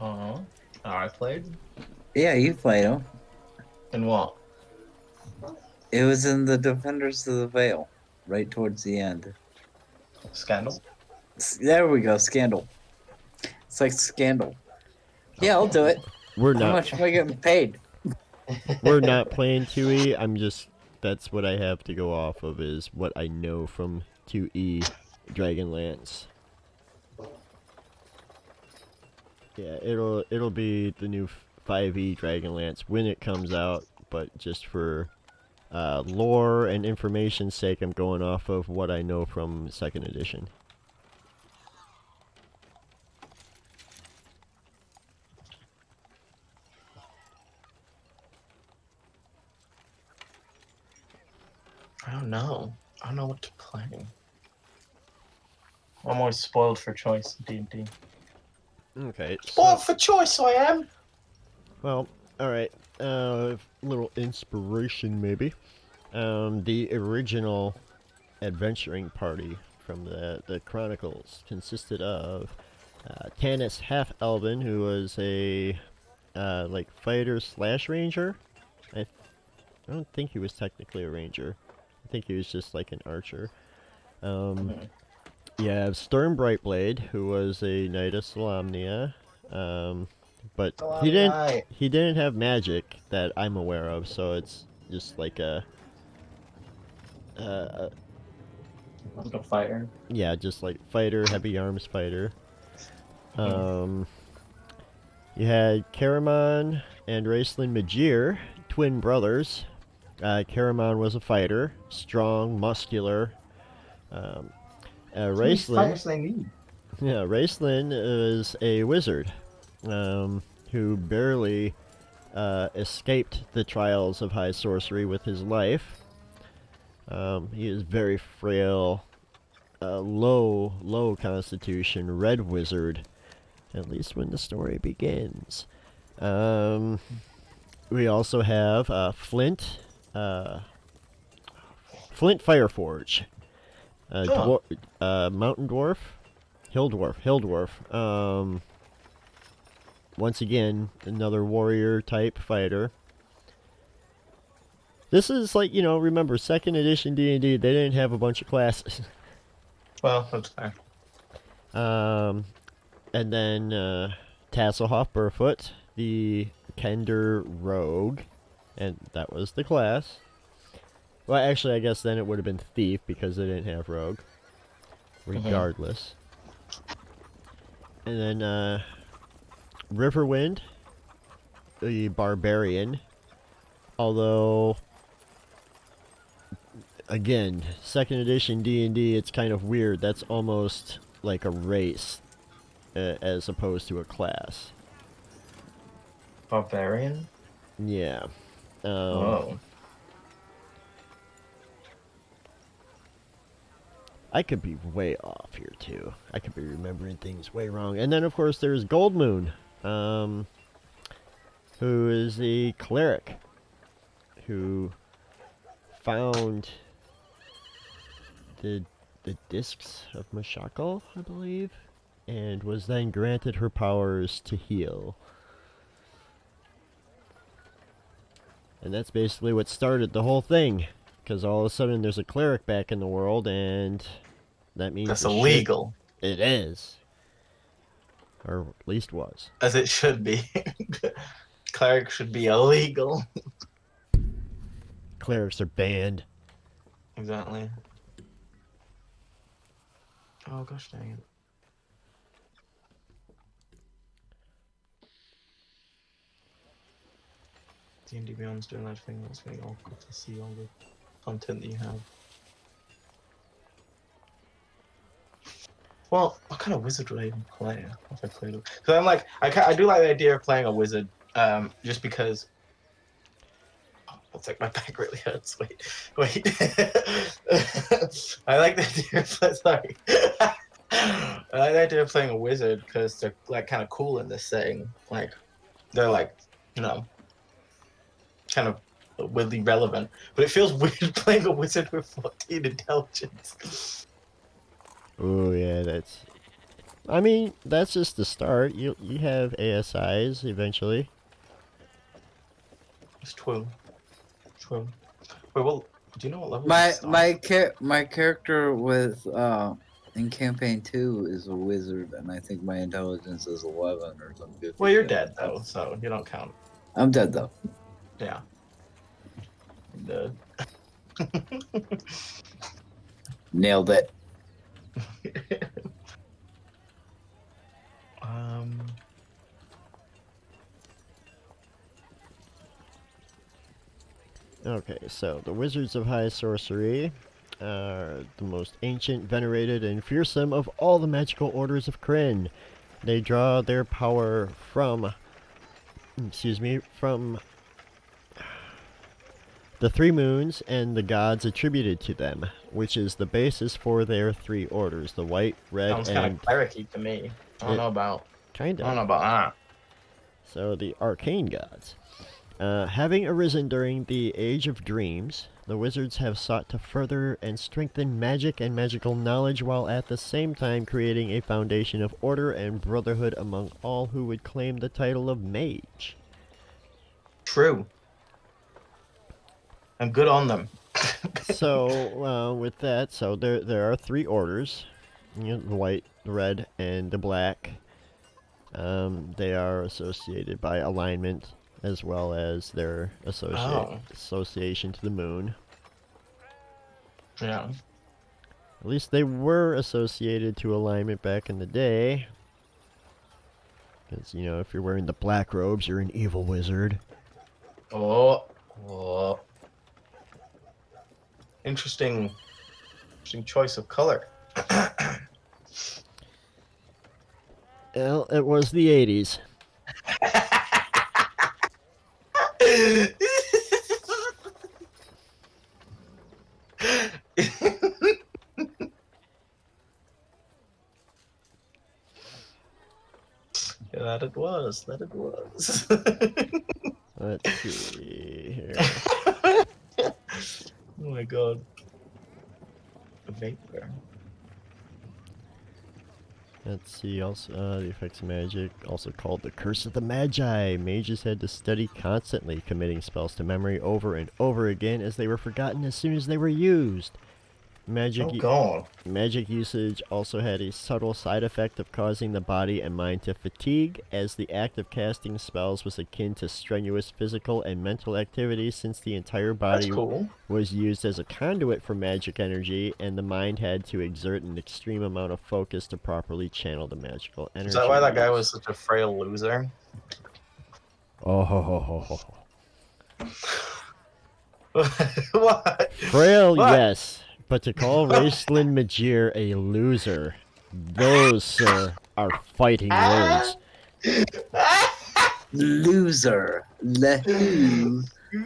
I played? Yeah, you played him. In what? It was in the Defenders of the Veil, right towards the end. Scandal? There we go, Scandal. It's like Scandal. Yeah, I'll do it. We're How not. much am I getting paid? We're not playing 2E. That's what I have to go off of, is what I know from 2E Dragonlance. Yeah, it'll be the new 5E Dragonlance when it comes out, but just for lore and information's sake, I'm going off of what I know from 2nd edition. I don't know. I don't know what to play. I'm always spoiled for choice in D&D. Okay. Spoiled for choice, I am! Well, alright. Little inspiration, maybe. The original adventuring party from the Chronicles consisted of Tanis Half-Elven, who was a fighter / ranger. I don't think he was technically a ranger. I think he was just like an archer. You have Stern Brightblade, who was a Knight of Solamnia, but he didn't have magic that I'm aware of, so it's just like a fighter. Yeah, just like fighter, heavy arms fighter. You had Karamon and Raistlin Majir, twin brothers. Karamon was a fighter, strong, muscular. Raistlin is a wizard, who barely escaped the trials of high sorcery with his life. He is very frail, low constitution, red wizard, at least when the story begins. We also have Flint Fireforge, Mountain Dwarf, Hill Dwarf. Once again, another warrior type fighter. This is like, remember, second edition D&D, they didn't have a bunch of classes. Well, that's fair. And then Tasselhoff Burfoot, the Kender Rogue, and that was the class. Well, actually, I guess then it would have been Thief because they didn't have Rogue. Regardless. And then Riverwind, the Barbarian. Although, again, second edition D&D, it's kind of weird. That's almost like a race as opposed to a class. Barbarian? Yeah. Oh. I could be way off here, too. I could be remembering things way wrong. And then, of course, there's Goldmoon, who is the cleric who found the discs of Mashakal, I believe, and was then granted her powers to heal. And that's basically what started the whole thing. Because all of a sudden there's a cleric back in the world, and that means That's illegal. It is. Or at least was. As it should be. Cleric should be illegal. Clerics are banned. Exactly. Oh gosh dang it. D&D Beyond's doing that thing that's very awkward to see all the content that you have. Well, what kind of wizard would I even play if I played it? Because I'm like, I do like the idea of playing a wizard, just because. Oh, looks like my back really hurts. Wait. I like the idea of sorry. I like the idea of playing a wizard because they're like kind of cool in this setting. Like, they're like, kind of weirdly relevant. But it feels weird playing a wizard with 14 intelligence. Oh yeah, I mean, that's just the start. You have ASIs eventually. It's true. Wait, well, do you know what level? My character with in campaign 2 is a wizard, and I think my intelligence is 11 or something. Well, you're dead though, so you don't count. I'm dead though. Yeah. You're dead. Nailed it. Okay, so the Wizards of High Sorcery are the most ancient, venerated, and fearsome of all the magical orders of Kryn. They draw their power from the three moons and the gods attributed to them, which is the basis for their three orders: the white, red, Sounds kind of cleric-y to me. I don't know about that. So the arcane gods. Having arisen during the Age of Dreams, the wizards have sought to further and strengthen magic and magical knowledge while at the same time creating a foundation of order and brotherhood among all who would claim the title of mage. True. And good on them. So, with that, there are three orders, the white, the red, and the black. They are associated by alignment as well as their association to the moon. Yeah. At least they were associated to alignment back in the day. Because, if you're wearing the black robes, you're an evil wizard. Oh. Interesting choice of color. Well, it was the 80s. That it was. Let's see here. Oh my god. A vapor. Let's see, also, the effects of magic, also called the Curse of the Magi. Mages had to study constantly, committing spells to memory over and over again as they were forgotten as soon as they were used. Magic, Oh god. magic usage also had a subtle side effect of causing the body and mind to fatigue, as the act of casting spells was akin to strenuous physical and mental activity since the entire That's body cool. was used as a conduit for magic energy, and the mind had to exert an extreme amount of focus to properly channel the magical energy. Is that why that guy was such a frail loser? Oh, ho, ho, ho, ho. What? Frail, What? yes, but to call Raceland Majir a loser, those, sir, are fighting words. Loser. Lehu.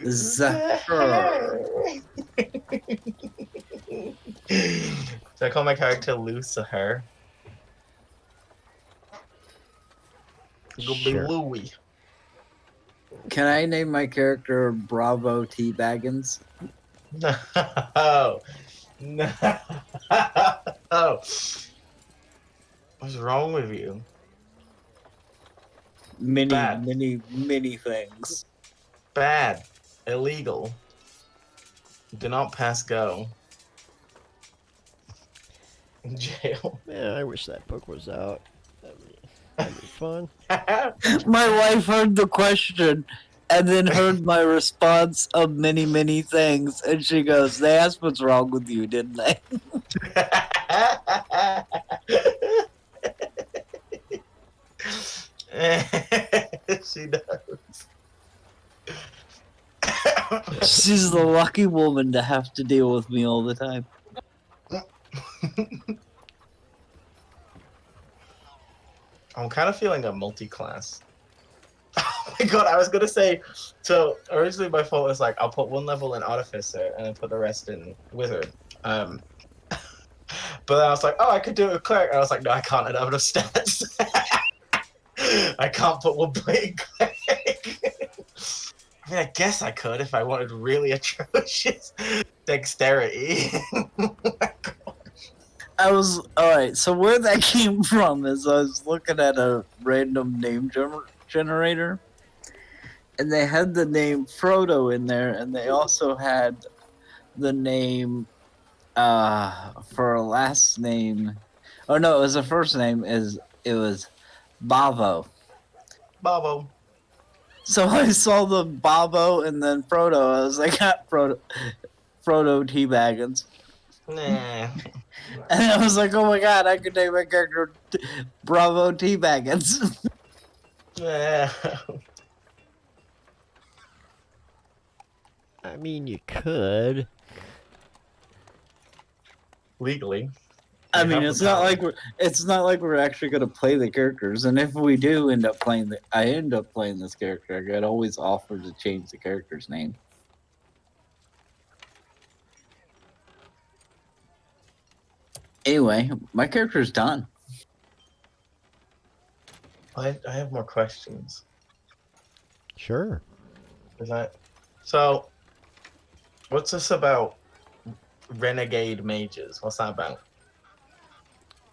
Zafur. Should I call my character Lucifer? It'll be Sure. Louie. Can I name my character Bravo T. Baggins? No. No. What's wrong with you? Many, Bad. many things. Bad. Illegal. Do not pass go. In jail. Man, I wish that book was out. That'd be fun. My wife heard the question and then heard my response of many things, and she goes, "They asked what's wrong with you, didn't they?" She does. She's the lucky woman to have to deal with me all the time. I'm kind of feeling a multi-class. Oh my god, I was gonna say, so originally my fault was like, I'll put one level in Artificer and then put the rest in Wizard. But then I was like, oh, I could do it with Cleric. And I was like, no, I can't, I don't have enough stats. I can't put one point in Cleric. I mean, I guess I could if I wanted really atrocious dexterity. Oh my god. Alright, so where that came from is I was looking at a random name generator, and they had the name Frodo in there, and they also had the name, for a last name. Oh no, it was a first name, it was Bavo. Babo. So I saw the Babo and then Frodo, I was like, Frodo T. Baggins. Nah. And I was like, oh my god, I could name my character Bravo T. Baggins. Nah. I mean, you could. Legally. I You mean, have it's the not power. like we're actually gonna play the characters, and if we do end up playing this character, I could always offer to change the character's name. Anyway, my character's done. I have more questions. Sure. So, what's this about renegade mages? What's that about?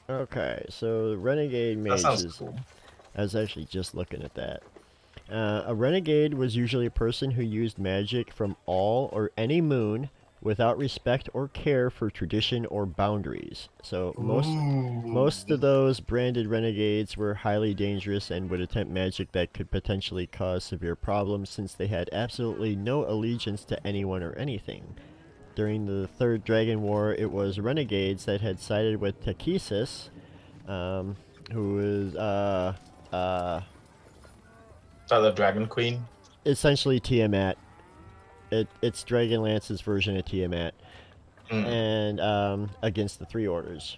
Okay, so renegade That sounds mages. cool. I was actually just looking at that. A renegade was usually a person who used magic from all or any moon without respect or care for tradition or boundaries. So most of those branded renegades were highly dangerous and would attempt magic that could potentially cause severe problems since they had absolutely no allegiance to anyone or anything. During the Third Dragon War, it was renegades that had sided with Takesis, who is So the Dragon Queen. essentially Tiamat. It's Dragonlance's version of Tiamat, and against the Three Orders.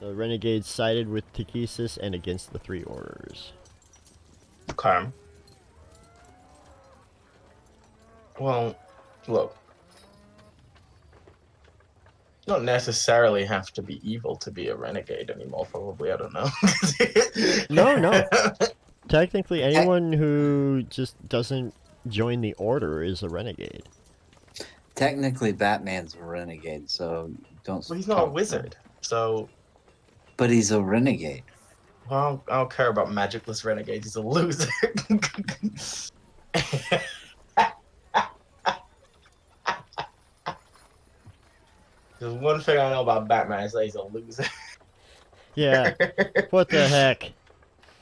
The renegades sided with Takesis and against the Three Orders. Okay. Well, look. You don't necessarily have to be evil to be a renegade anymore, probably. I don't know. No. Technically, anyone who just doesn't join the Order is a renegade. Technically, Batman's a renegade, so don't. Well, he's not a wizard, so But he's a renegade. Well, I don't care about magicless renegades. He's a loser. There's one thing I know about Batman is that he's a loser. Yeah. What the heck?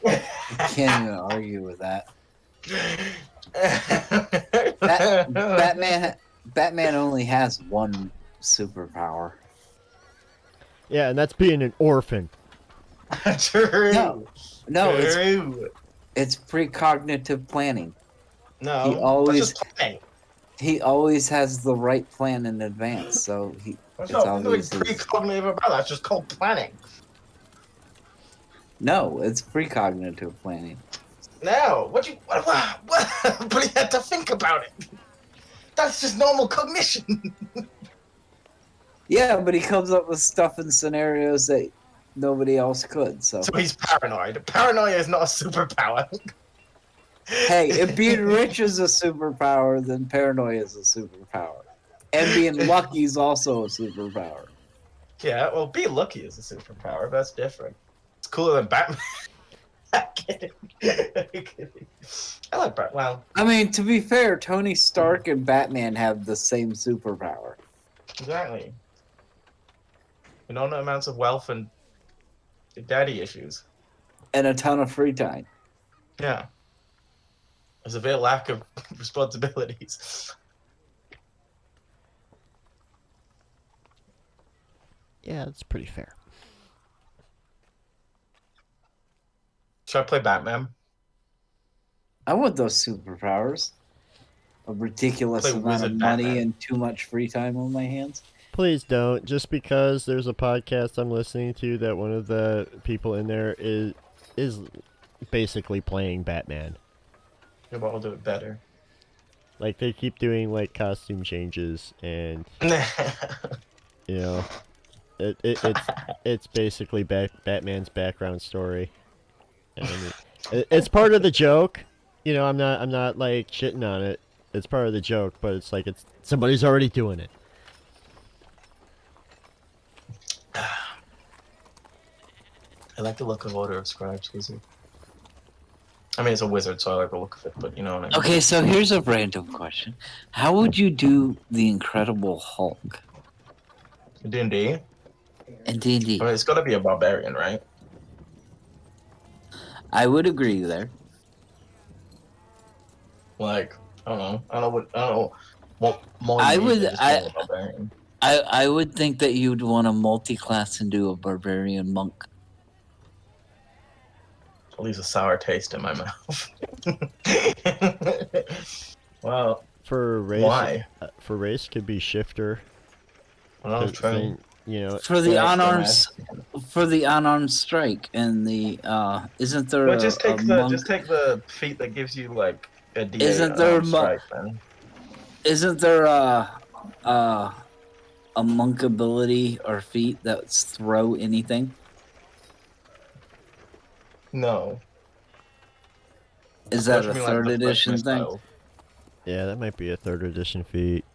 Can't even argue with that. Batman only has one superpower. Yeah, and that's being an orphan. True. No, True. it's precognitive planning. No, that's just planning. He always has the right plan in advance, so There's it's nothing always precognitive about that. That's just called planning. No, it's precognitive planning. No, what? But you had to think about it. That's just normal cognition. Yeah, but he comes up with stuff in scenarios that nobody else could. So he's paranoid. Paranoia is not a superpower. hey, if being rich is a superpower, then paranoia is a superpower. And being lucky is also a superpower. Yeah, well, be lucky is a superpower. That's different. It's cooler than Batman. I'm kidding. I like Batman. Well, I mean, to be fair, Tony Stark and Batman have the same superpower. exactly. Enormous amounts of wealth and daddy issues. And a ton of free time. Yeah. There's a bit of lack of responsibilities. Yeah, that's pretty fair. Should I play Batman? I want those superpowers. A ridiculous Play amount Wizard of money Batman. and too much free time on my hands. Please don't. Just because there's a podcast I'm listening to that one of the people in there is basically playing Batman. Yeah, but I'll do it better. Like they keep doing like costume changes and you know it's basically Batman's background story. And it's part of the joke. You know, I'm not like shitting on it. It's part of the joke, but it's like somebody's already doing it. I like the look of Order of Scribes wizard. I mean, it's a wizard, so I like the look of it, but you know what I mean. Okay, so here's a random question. How would you do the Incredible Hulk D&D? in D&D? I mean, it's got to be a barbarian, right? I would agree there. Like, I don't know. I don't know what more I you need would- than just being a barbarian. I would think that you'd want to multi-class and do a barbarian monk. It leaves a sour taste in my mouth. Well, For race, why? For race could be shifter. Well, 'cause true. then, you know, For the Yeah, unarmed strike and the isn't there But just take a the monk? feat that gives you like a D8 Isn't there strike, man. Isn't there a monk ability or feat that's throw anything? No. Is that Don't you a mean, like, third the first edition thing? missile? yeah, that might be a 3rd edition feat.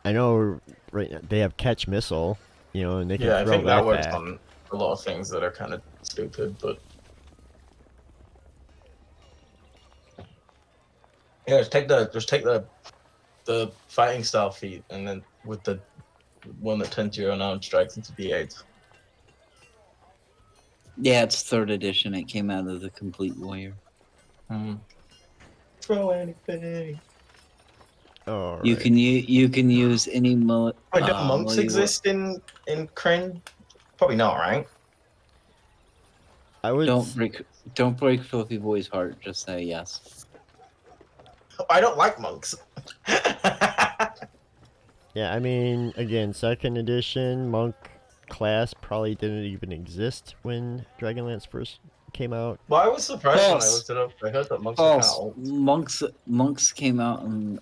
I know right now they have catch missile, you know, and they can Yeah, I throw think that that works back. on a lot of things that are kind of stupid, but yeah, just take the fighting style feat, and then with the one that turns your unarmed strikes into D8s. Yeah, it's third edition. It came out of the Complete Warrior. Throw anything. All You right. can use any Wait, do monks exist in Kryn? Probably not, right? I would. Don't break Filthy Boy's heart. Just say yes. I don't like monks. Yeah, I mean, again, 2nd edition monk class probably didn't even exist when Dragonlance first came out. Well, I was surprised when I False. looked it up. I heard that monks are kind of False. old. Monks came out in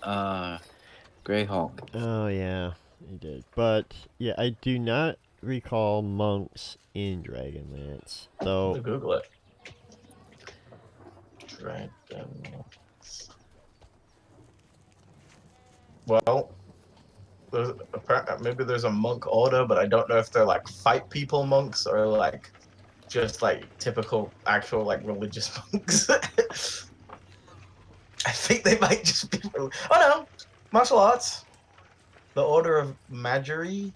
Greyhawk. Oh yeah, he did. But yeah, I do not recall monks in Dragonlance. To So Google it. Dragonlance. Well, maybe there's a monk order, but I don't know if they're like fight people monks or like just like typical actual like religious monks. I think they might just be. Oh no, martial arts. The Order of Majory.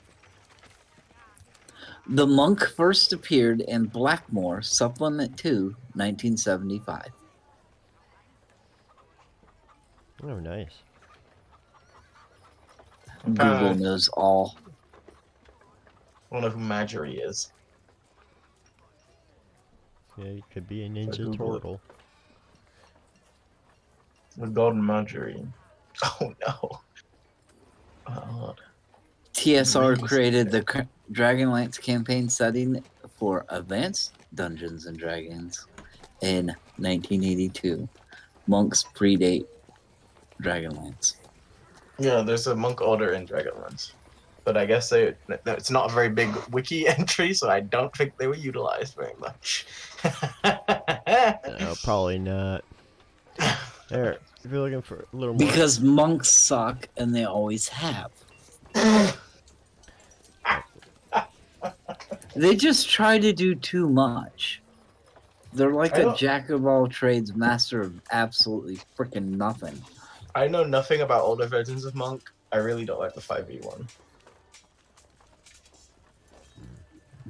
The monk first appeared in Blackmore Supplement 2, 1975. Oh, nice. Google knows all. I don't know who Majory is. Yeah, you could be a Ninja Google it. Turtle. The Golden Majory. Oh no. Oh, TSR Reese. created the Dragonlance campaign setting for Advanced Dungeons and Dragons in 1982. Monks predate Dragonlance. yeah, there's a monk order in Dragonlance. But I guess it's not a very big wiki entry, so I don't think they were utilized very much. No, probably not. There, if you're looking for a little more. Because monks suck, and they always have. They just try to do too much. They're like a jack of all trades, master of absolutely freaking nothing. I know nothing about older versions of Monk. I really don't like the 5e1.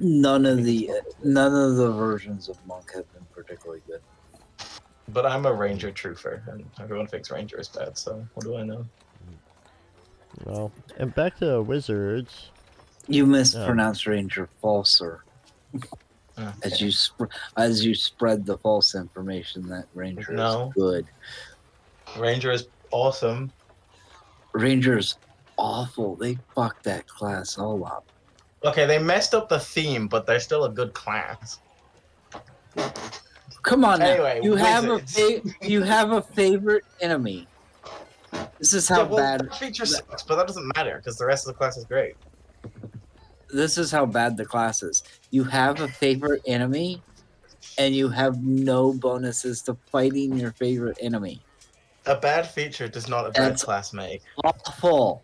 None of the versions of Monk have been particularly good. But I'm a Ranger truther, and everyone thinks Ranger is bad, so what do I know? Well, and back to Wizards. You mispronounced Ranger falser. As you spread the false information that Ranger is good. Ranger is awesome. Ranger is awful. They fucked that class all up. Okay, they messed up the theme, but they're still a good class. Come on, anyway, you have a favorite enemy. This is how bad. The feature sucks, but that doesn't matter because the rest of the class is great. This is how bad the class is. You have a favorite enemy, and you have no bonuses to fighting your favorite enemy. A bad feature does not a bad class make. Awful.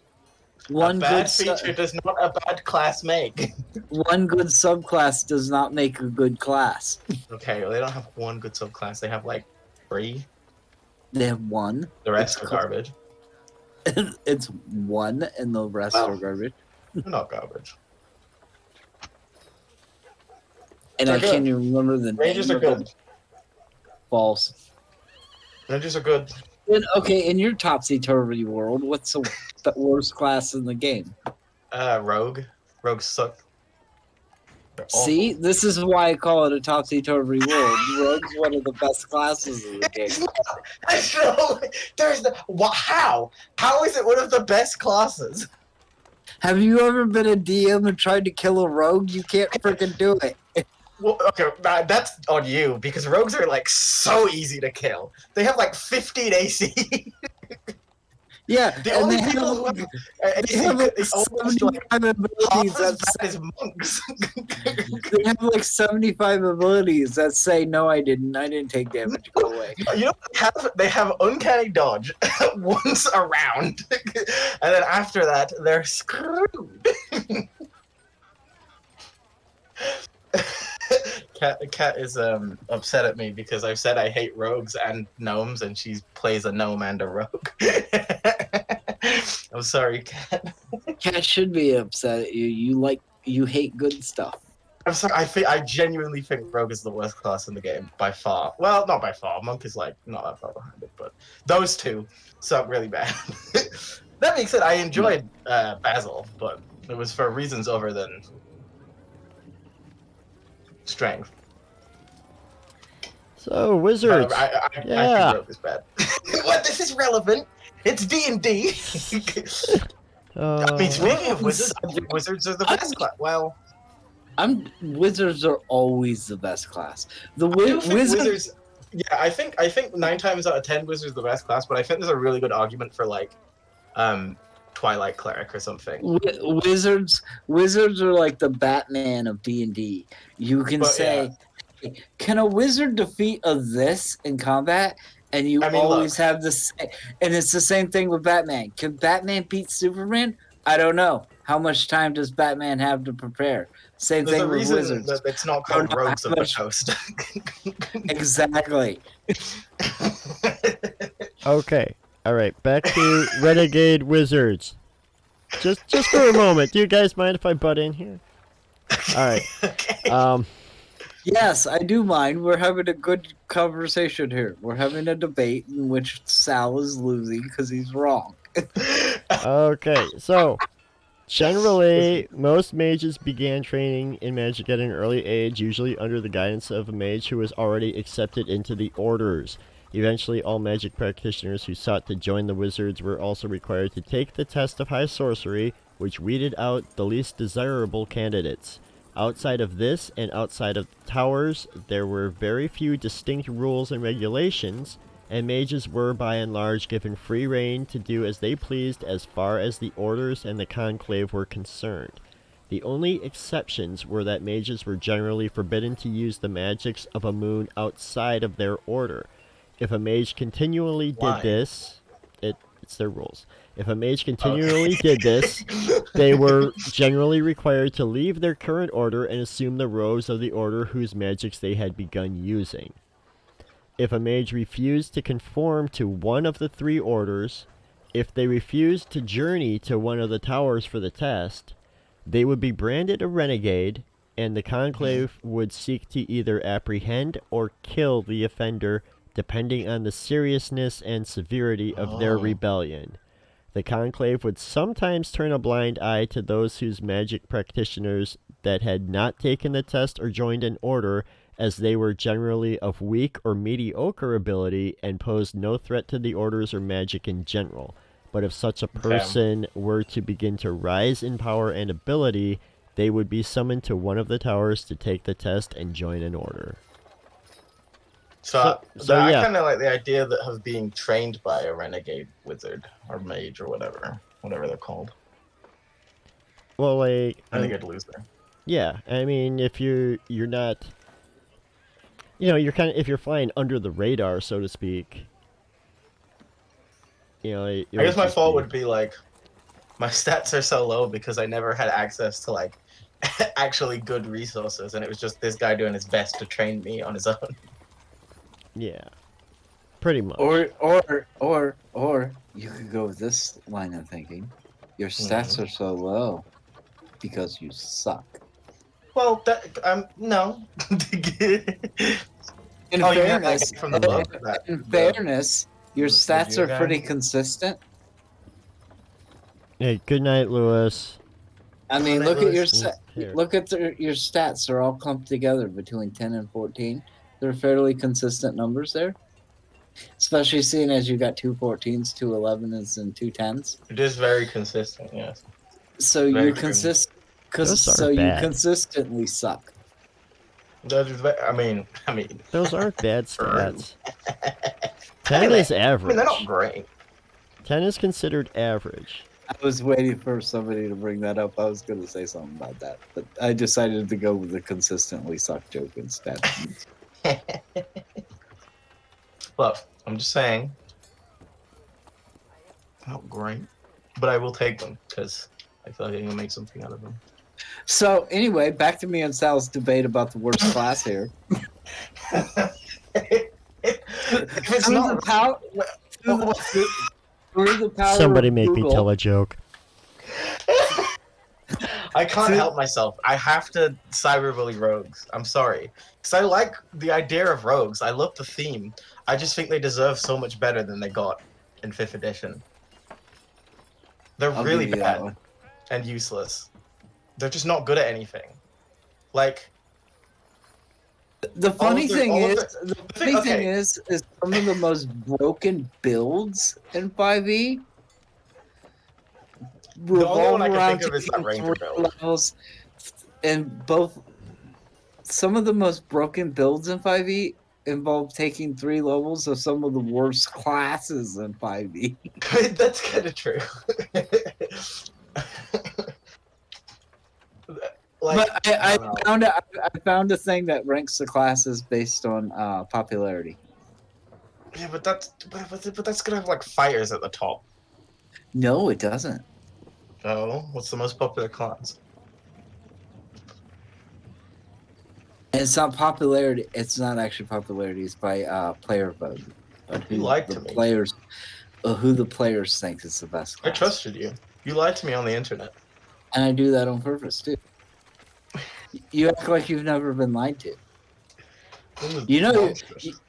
A bad feature does not a bad class make. One good subclass does not make a good class. Okay, well, they don't have one good subclass. They have like 3. They have 1. The rest are garbage. It's 1, and the rest are garbage. They're not garbage. And I can't even remember the Rangers are good. False. Rangers are good. Okay, in your topsy-turvy world, what's the worst class in the game? Rogue. Rogues suck. See, this is why I call it a topsy-turvy world. Rogue's one of the best classes in the game. How? How is it one of the best classes? Have you ever been a DM and tried to kill a rogue? You can't freaking do it. Well, okay, that's on you, because rogues are, like, so easy to kill. They have, like, 15 AC. Yeah, the only people who have like, abilities that say monks. They have, like, 75 abilities that say, no, I didn't take damage, go away. You know, they have uncanny dodge once a round, and then after that, they're screwed. Kat is upset at me because I've said I hate rogues and gnomes, and she plays a gnome and a rogue. I'm sorry, Kat. Kat should be upset at you. You hate good stuff. I'm sorry. I genuinely think rogue is the worst class in the game by far. Well, not by far. Monk is like not that far behind it, but those two suck really bad. That being said, I enjoyed Basil, but it was for reasons other than strength. So Wizards, I think rogue is bad. What? This is relevant. It's D&D. I mean, speaking of wizards, I think wizards are the best class. Well, wizards are always the best class. Wizards. Yeah, I think 9 times out of 10 wizards are the best class, but I think there's a really good argument for like, Twilight Cleric or something. Wizards are like the Batman of D&D. You can say, can a wizard defeat this in combat? And always have this, and it's the same thing with Batman. Can Batman beat Superman? I don't know. How much time does Batman have to prepare? Same There's a thing with reason wizards. that it's not I don't called know Rogues how of the much- Coast. Exactly. Okay. All right. Back to Renegade Wizards. Just for a moment. Do you guys mind if I butt in here? All right. Okay. Yes, I do mind. We're having a good conversation here. We're having a debate in which Sal is losing because he's wrong. Okay. So, generally, most mages began training in magic at an early age, usually under the guidance of a mage who was already accepted into the orders. Eventually, all magic practitioners who sought to join the wizards were also required to take the test of high sorcery, which weeded out the least desirable candidates. Outside of this and outside of the towers, there were very few distinct rules and regulations, and mages were by and large given free rein to do as they pleased as far as the orders and the conclave were concerned. The only exceptions were that mages were generally forbidden to use the magics of a moon outside of their order. If a mage continually did Why? this, it's their rules. If a mage continually did this, they were generally required to leave their current order and assume the robes of the order whose magics they had begun using. If a mage refused to conform to one of the three orders, if they refused to journey to one of the towers for the test, they would be branded a renegade, and the conclave would seek to either apprehend or kill the offender depending on the seriousness and severity of their Oh. rebellion. The conclave would sometimes turn a blind eye to those whose magic practitioners that had not taken the test or joined an order, as they were generally of weak or mediocre ability and posed no threat to the orders or magic in general. But if such a person were to begin to rise in power and ability, they would be summoned to one of the towers to take the test and join an order. So yeah. I kind of like the idea of being trained by a renegade wizard or mage or whatever they're called. Well, like, Renegade loser. yeah, I mean, if you're not, you're kind of, if you're flying under the radar, so to speak, I guess my fault would be like, my stats are so low because I never had access to like actually good resources, and it was just this guy doing his best to train me on his own. Yeah, pretty much. Or you could go with this line of thinking. Your stats are so low because you suck. Well, no. In Oh, you mean fairness, from the book? Your stats are guy? pretty consistent. Hey, good night, Lewis. I mean, Good night, look at Lewis. your stats are all clumped together between 10 and 14. They're fairly consistent numbers there. Especially seeing as you got 2 14s, 2 11s, and 2 10s. It is very consistent, yes. So Very you're true. consistent. Those You bad. consistently suck. I mean, Those aren't bad stats. 10 is average. I mean, they're not great. 10 is considered average. I was waiting for somebody to bring that up. I was going to say something about that, but I decided to go with the consistently suck joke instead. Look, I'm just saying, not great, but I will take them because I feel like I can make something out of them. So anyway, back to me and Sal's debate about the worst class here. It's not through the power Somebody of make Google, me tell a joke. I can't help myself. I have to cyberbully rogues. I'm sorry. Because I like the idea of rogues. I love the theme. I just think they deserve so much better than they got in 5th edition. They're I'll really give you that bad one. and useless. They're just not good at anything. Like, The funny thing is, okay. is some of the most broken builds in 5e The only one I can around think of is that taking ranger 3 build. levels, and some of the most broken builds in 5e involve taking 3 levels of some of the worst classes in 5e. That's kind of true. But I found a thing that ranks the classes based on popularity. Yeah, but that's gonna have like fighters at the top. No, it doesn't. Oh, what's the most popular class? It's not popularity. It's not actually popularity. It's by player vote. You lied The to me. players, who the players think is the best I class. trusted you. You lied to me on the internet. And I do that on purpose too. You act like you've never been lied to. This is You know, monstrous.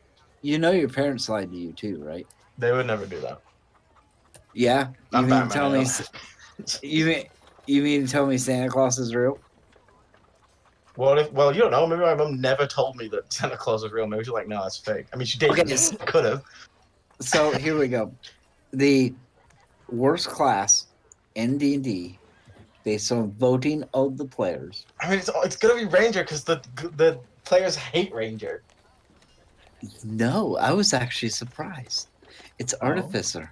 you know your parents lied to you too, right? They would never do that. Yeah. You I'm mean to Batman. tell I me? don't- You mean to tell me Santa Claus is real? Well, you don't know. Maybe my mom never told me that Santa Claus was real. Maybe she's like, no, that's fake. I mean, she didn't. Okay, Could have. so here we go. The worst class in D&D based on voting of the players. I mean, it's gonna be Ranger because the players hate Ranger. No, I was actually surprised. It's Oh. Artificer.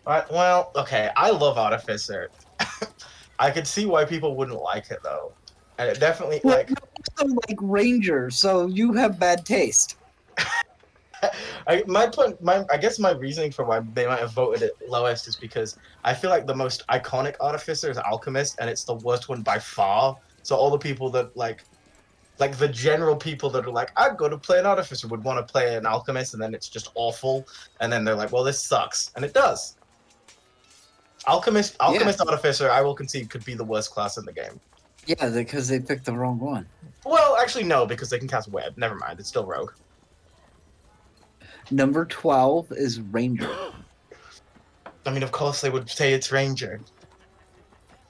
Well, okay. I love Artificer. I could see why people wouldn't like it though, and it definitely Well, like. you also like Ranger, so you have bad taste. I guess my reasoning for why they might have voted it lowest is because I feel like the most iconic artificer is Alchemist, and it's the worst one by far. So all the people that like the general people that are like, I'm going to play an artificer would want to play an alchemist, and then it's just awful, and then they're like, well, this sucks, and it does. Alchemist artificer, I will concede, could be the worst class in the game. Yeah, because they picked the wrong one. Well, actually, no, because they can cast web. Never mind, it's still rogue. Number 12 is Ranger. I mean, of course they would say it's Ranger.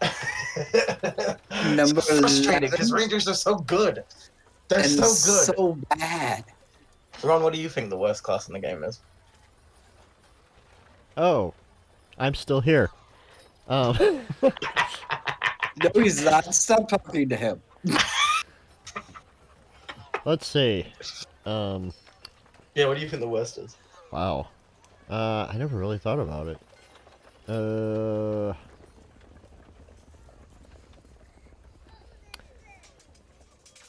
Number It's frustrating 11. because Rangers are so good. They're And so good. so bad. Ron, what do you think the worst class in the game is? Oh, I'm still here. No, he's not. Stop talking to him. Let's see. Yeah, what do you think the worst is? Wow. I never really thought about it.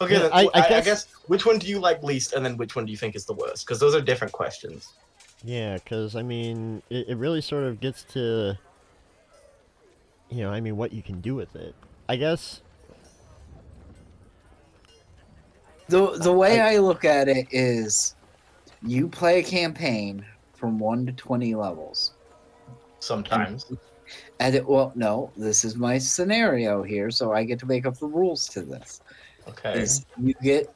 Okay, Yeah, then, I I guess which one do you like least, and then which one do you think is the worst? Because those are different questions. Yeah, because, I mean, it really sort of gets to, I mean, what you can do with it. I guess, The way I look at it is you play a campaign from 1 to 20 levels. Sometimes. Well, no, this is my scenario here, so I get to make up the rules to this. Okay. Is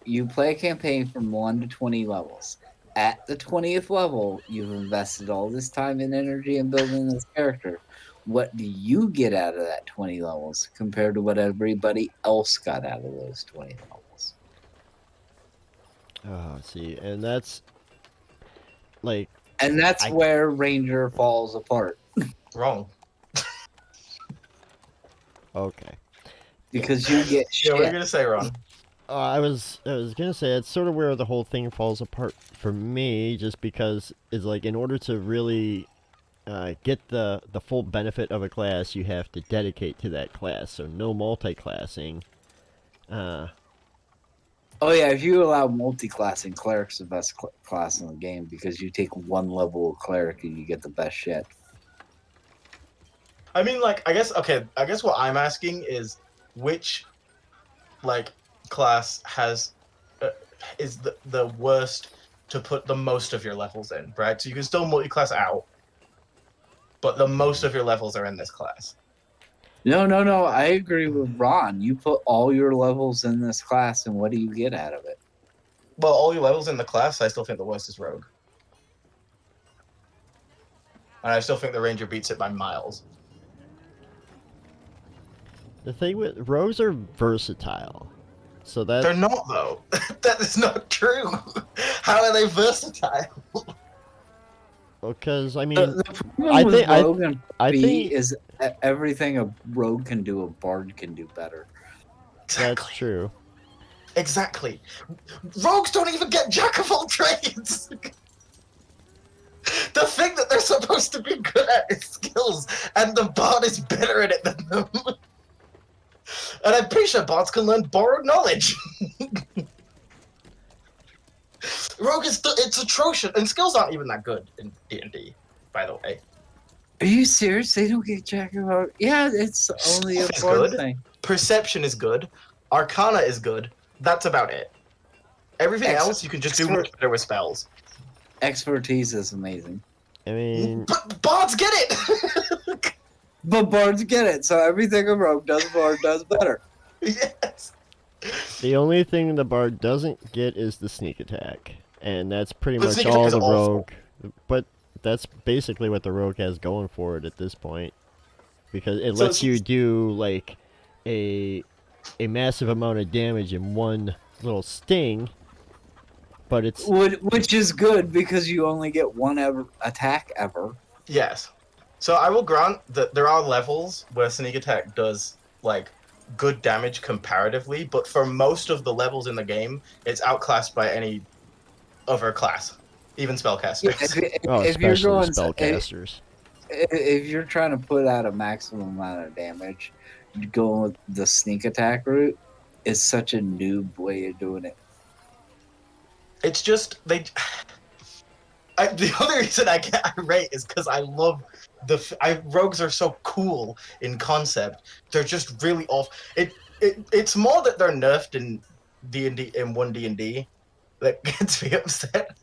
you play a campaign from 1 to 20 levels. At the 20th level, you've invested all this time and energy in building this character. What do you get out of that 20 levels compared to what everybody else got out of those 20 levels? see, and that's, like, And that's where Ranger falls apart. Wrong. okay. Because you get shit. Yeah, what are you gonna say, Ron? I was gonna say it's sort of where the whole thing falls apart for me, just because it's like in order to really get the full benefit of a class, you have to dedicate to that class. So no multi-classing. Oh yeah, if you allow multi-classing, Cleric's the best class in the game because you take one level of Cleric and you get the best shit. I mean, like, I guess what I'm asking is which, like, class has is the worst to put the most of your levels in, right? So you can still multi-class out, but the most of your levels are in this class. No. I agree with Ron. You put all your levels in this class, and what do you get out of it? Well, all your levels in the class, I still think the worst is Rogue. And I still think the Ranger beats it by miles. The thing with rogues are versatile, so that They're not, though. That is not true. How are they versatile? because I mean, The problem I with think- I- Rogue and I B think is everything a Rogue can do, a Bard can do better. that's true. Exactly. Rogues don't even get jack of all trades. The thing that they're supposed to be good at is skills, and the bard is better at it than them. And I'm pretty sure bards can learn borrowed knowledge. Rogue it's atrocious, and skills aren't even that good in D&D, by the way. Are you serious? They don't get jack of hearts? Yeah, it's only a Stealth is bard good. thing. Perception is good. Arcana is good. That's about it. Everything else you can just do much better with spells. Expertise is amazing. I mean, But bards get it. But bards get it, so everything a rogue does, bard does better. Yes. the only thing the bard doesn't get is the sneak attack, and that's pretty The much sneak attack all is the awful. rogue. But that's basically what the rogue has going for it at this point, because it So lets you do like a massive amount of damage in one little sting. But it's Which is good because you only get one attack ever. Yes. So I will grant that there are levels where sneak attack does like good damage comparatively, but for most of the levels in the game, it's outclassed by any other class, even spellcasters. If you're especially going spellcasters. if you're trying to put out a maximum amount of damage, going with the sneak attack route is such a noob way of doing it. It's just the other reason I get irate is because I love rogues are so cool in concept. They're just really off. It's more that they're nerfed in D&D in 1D&D that gets me upset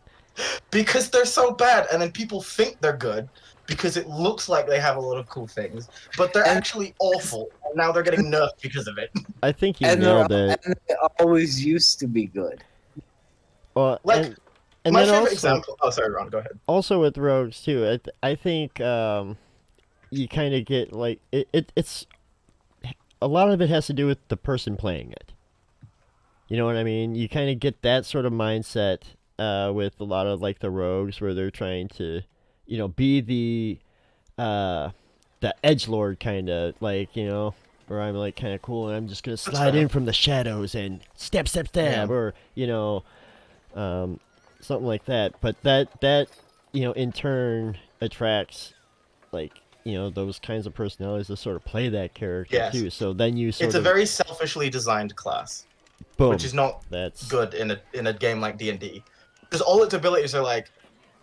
because they're so bad, and then people think they're good because it looks like they have a lot of cool things, but they're actually awful. And now they're getting nerfed because of it. I think you And nailed it. and they always used to be good. Well, Like and my then favorite also, example. Oh, sorry, Ron. Go ahead. also with rogues too. I think you kind of get like it's a lot of it has to do with the person playing it. You know what I mean? You kind of get that sort of mindset with a lot of like the rogues where they're trying to, be the edgelord kind of like where I'm like kind of cool and I'm just gonna slide in from the shadows and stab, Yeah. or something like that. But that in turn attracts like those kinds of personalities to sort of play that character Yes. too. So then you sort It's of a very selfishly designed class, boom. which is not That's good in a game like D&D, because all its abilities are like,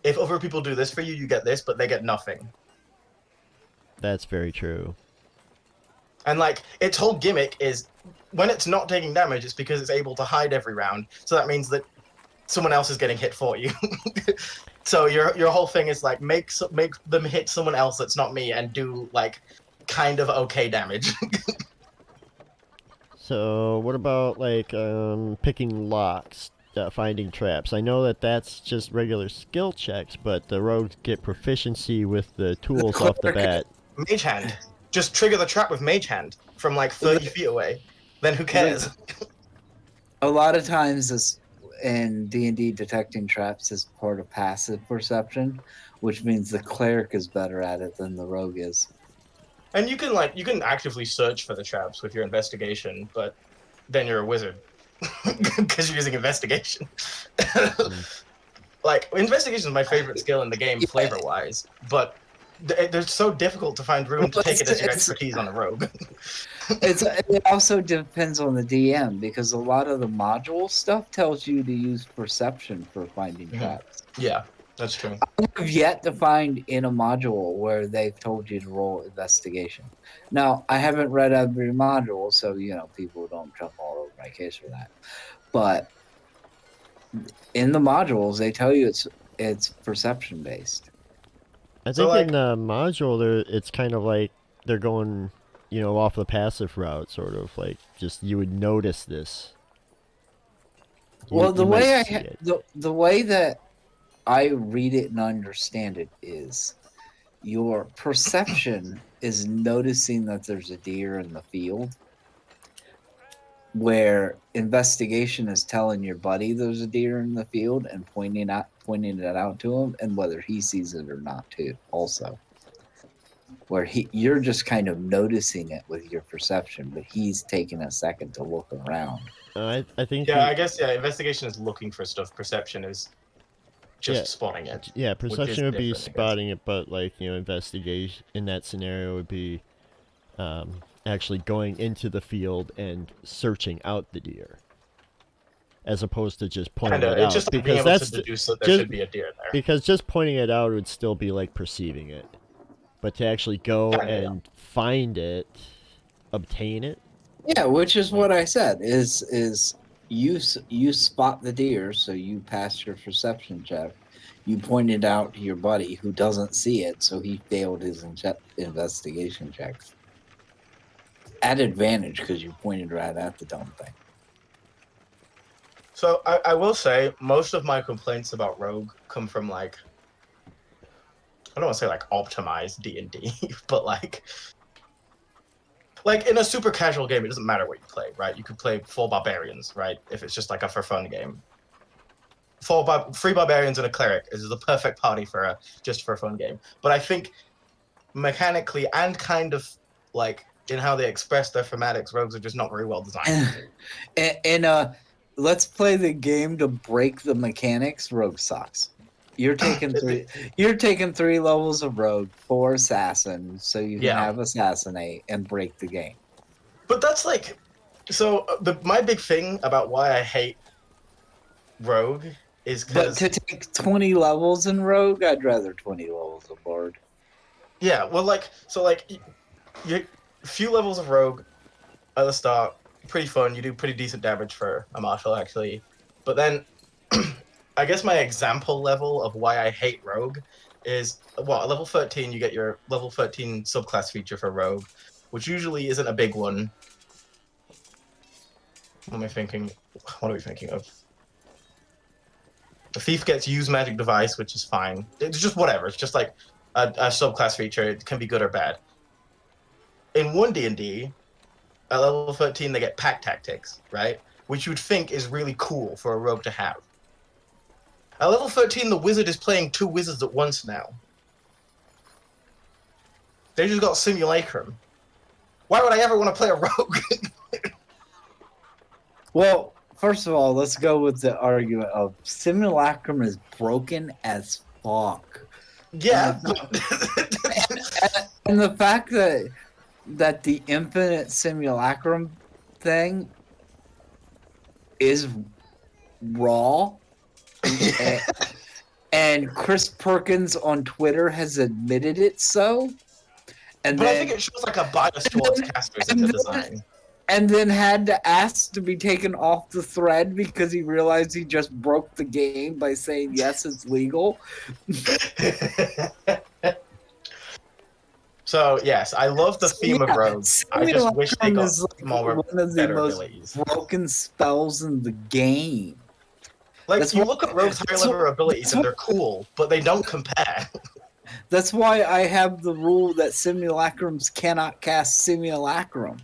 if other people do this for you, you get this, but they get nothing. That's very true. And like its whole gimmick is when it's not taking damage, it's because it's able to hide every round. So that means that someone else is getting hit for you. So your whole thing is like make them hit someone else that's not me and do like kind of okay damage. So what about like picking locks, finding traps? I know that that's just regular skill checks, but the rogues get proficiency with the tools off the bat. Mage hand. Just trigger the trap with Mage hand from like 30 feet away. Then who cares? A lot of times this in D&D detecting traps is part of passive perception, which means the cleric is better at it than the rogue is. And you can actively search for the traps with your investigation, but then you're a wizard because you're using investigation. Like investigation is my favorite skill in the game, flavor wise, but they're so difficult to find room to take it as your expertise on a rogue. It also depends on the DM because a lot of the module stuff tells you to use perception for finding traps. Yeah, that's true. I have yet to find in a module where they've told you to roll investigation. Now, I haven't read every module, so people don't jump all over my case for that. But in the modules, they tell you it's perception based. I So, think like- in the module, it's kind of like they're going, off the passive route, sort of like just you would notice this. Well, the way see it. the way that I read it and understand it is your perception is noticing that there's a deer in the field, where investigation is telling your buddy there's a deer in the field and pointing it out to him, and whether he sees it or not too. Also, where you're just kind of noticing it with your perception, but he's taking a second to look around. I think. Yeah, I guess investigation is looking for stuff. Perception is just spotting it. Yeah, which is perception would be different, I guess. spotting it, but like investigation in that scenario would be actually going into the field and searching out the deer, as opposed to just pointing Kinda, it out. it's just like being because able that's to deduce that there just- should be a deer there. because just pointing it out would still be like perceiving it. but to actually go Kinda, yeah. and find it, obtain it. Yeah, which is what I said. Is you spot the deer, so you pass your perception check. You pointed out to your buddy who doesn't see it, so he failed his investigation checks. At advantage because you pointed right at the dumb thing. So I will say most of my complaints about Rogue come from like, I don't want to say like optimized D&D, but like in a super casual game, it doesn't matter what you play, right? You could play 4 barbarians, right? If it's just like a for fun game. 3 barbarians and a cleric is the perfect party for just for a fun game. But I think mechanically and kind of like in how they express their thematics, rogues are just not very well designed. And let's play the game to break the mechanics. Rogue sucks. You're taking 3 levels of rogue, 4 assassin, so you can have assassinate and break the game. But that's like, so my big thing about why I hate rogue is because to take 20 levels in rogue, I'd rather 20 levels of bard. Yeah, well, you few levels of rogue at the start, pretty fun. You do pretty decent damage for a martial, actually. But then, I guess my example level of why I hate rogue is, well, at level 13, you get your level 13 subclass feature for rogue, which usually isn't a big one. What am I thinking? What are we thinking of? The thief gets use magic device, which is fine. It's just whatever. It's just like a subclass feature. It can be good or bad. In 1 D&D, at level 13, they get pack tactics, right? Which you'd think is really cool for a rogue to have. At level 13, the wizard is playing 2 wizards at once now. They just got Simulacrum. Why would I ever want to play a rogue? Well, first of all, let's go with the argument of Simulacrum is broken as fuck. Yeah. And the fact that the infinite Simulacrum thing is raw, and Chris Perkins on Twitter has admitted it so. But I think it shows like a bias towards casters in the design. And then had to ask to be taken off the thread because he realized he just broke the game by saying, yes, it's legal. So, yes, I love the theme of rogues. I just wish they got more one of the most abilities. broken spells in the game. Like, you look at rogues' higher level abilities and they're cool, but they don't compare. That's why I have the rule that simulacrums cannot cast simulacrum,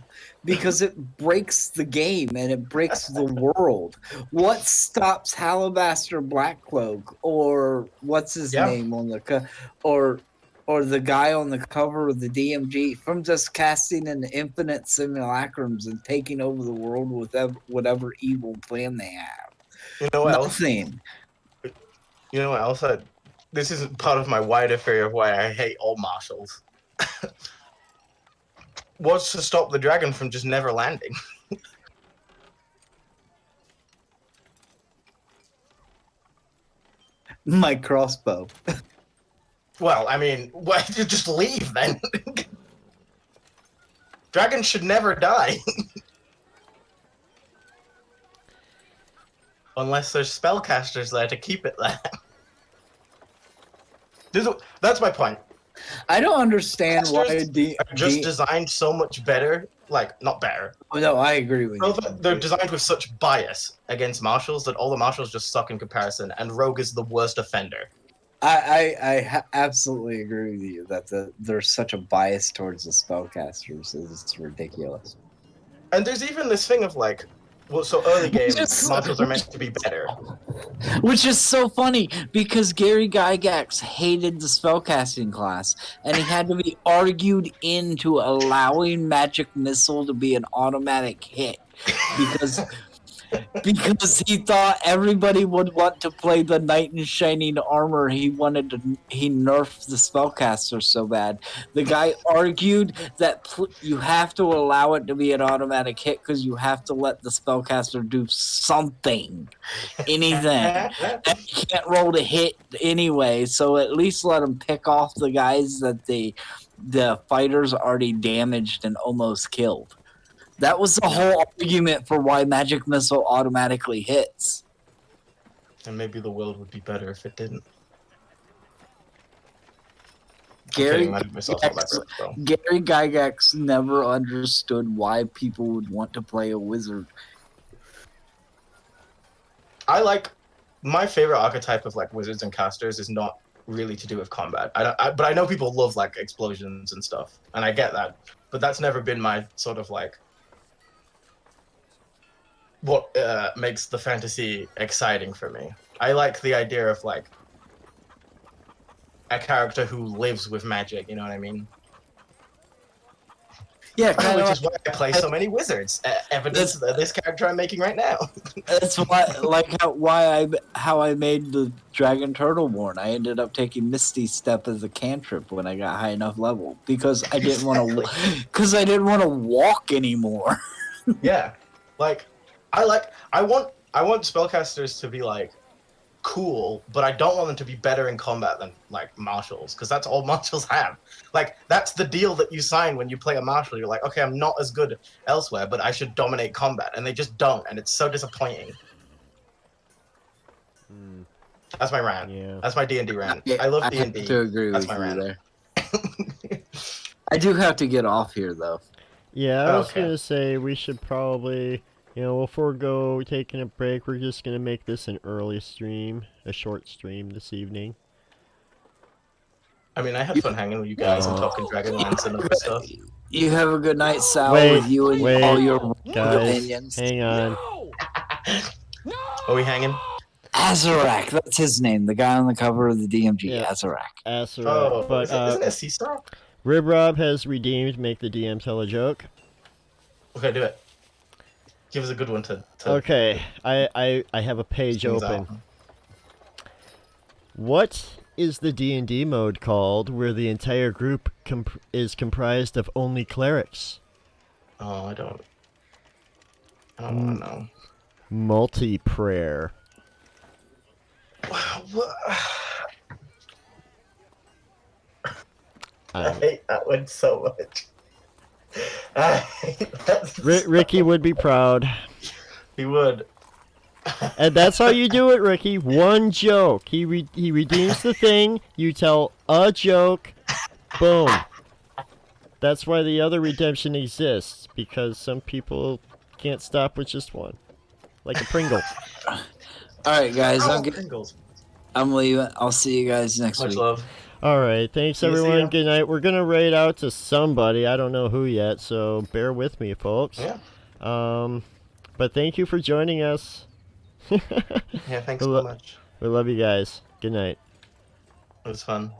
because it breaks the game and it breaks the world. What stops Halabaster Blackcloak or what's his name on the or the guy on the cover of the DMG from just casting an infinite simulacrums and taking over the world with whatever evil plan they have? You know what Nothing. else? You know what else? This is part of my wider theory of why I hate all marshals. What's to stop the dragon from just never landing? My crossbow. Well, I mean, why don't you just leave then? Dragons should never die. Unless there's spellcasters there to keep it there. That's my point. I don't understand why just designed so much better. Like, not better. Oh, no, I agree with you. They're designed with such bias against marshals that all the marshals just suck in comparison, and Rogue is the worst offender. I absolutely agree with you that there's such a bias towards the spellcasters. It's ridiculous. And there's even this thing of like, well, so early game, marshals are meant to be better. Which is so funny, because Gary Gygax hated the spellcasting class, and he had to be argued into allowing Magic Missile to be an automatic hit. because he thought everybody would want to play the knight in shining armor. He nerfed the spellcaster so bad. The guy argued that you have to allow it to be an automatic hit because you have to let the spellcaster do something, anything. And you can't roll to hit anyway, so at least let him pick off the guys that the fighters already damaged and almost killed. That was the whole argument for why Magic Missile automatically hits. And maybe the world would be better if it didn't. Gary Magic Missile's not that good, though. Gary Gygax never understood why people would want to play a wizard. I like my favorite archetype of like wizards and casters is not really to do with combat. But I know people love like explosions and stuff, and I get that. But that's never been my sort of like what makes the fantasy exciting for me. I like the idea of like a character who lives with magic. You know what I mean? Yeah, which is why I play so many wizards. Evidence that this character I'm making right now. That's how I made the Dragon Turtleborn. I ended up taking Misty Step as a cantrip when I got high enough level because I didn't want to walk anymore. Yeah, like I want spellcasters to be like cool, but I don't want them to be better in combat than like marshals, because that's all marshals have. Like that's the deal that you sign when you play a marshal. You're like, okay, I'm not as good elsewhere, but I should dominate combat, and they just don't, and it's so disappointing. That's my rant. Yeah. That's my D&D rant. I love D&D. I have to agree That's with my you rant. there. I do have to get off here though. Yeah, I was Okay. gonna say we should probably, we'll forego taking a break. We're just gonna make this an early stream, a short stream this evening. I mean, I had fun hanging with you guys and talking Dragonlance and other stuff. You have a good night, Sal, Wait, with you and wait, all your Guys, opinions. hang on. Are we hanging? Azarak, that's his name. The guy on the cover of the DMG, Yeah. Azarak. Asarak. But isn't it Seesaw? Rib Rob has redeemed Make the DM Tell a Joke. Okay, do it. Give us a good one to Okay, I have a page things open. out. What is the D&D mode called where the entire group is comprised of only clerics? Oh, I don't want to know. Multi-prayer. I hate that one so much. I hate that Ricky would be proud. He would. And that's how you do it, Ricky. One joke. He redeems the thing. You tell a joke. Boom. That's why the other redemption exists, because some people can't stop with just one. Like a Pringle. All right, guys, Pringles. I'm leaving. I'll see you guys next Much week. love. Alright, thanks See ya. everyone. Good night. We're gonna raid out to somebody. I don't know who yet, so bear with me, folks. Yeah. But thank you for joining us. Yeah, thanks so much. We love you guys. Good night. It was fun.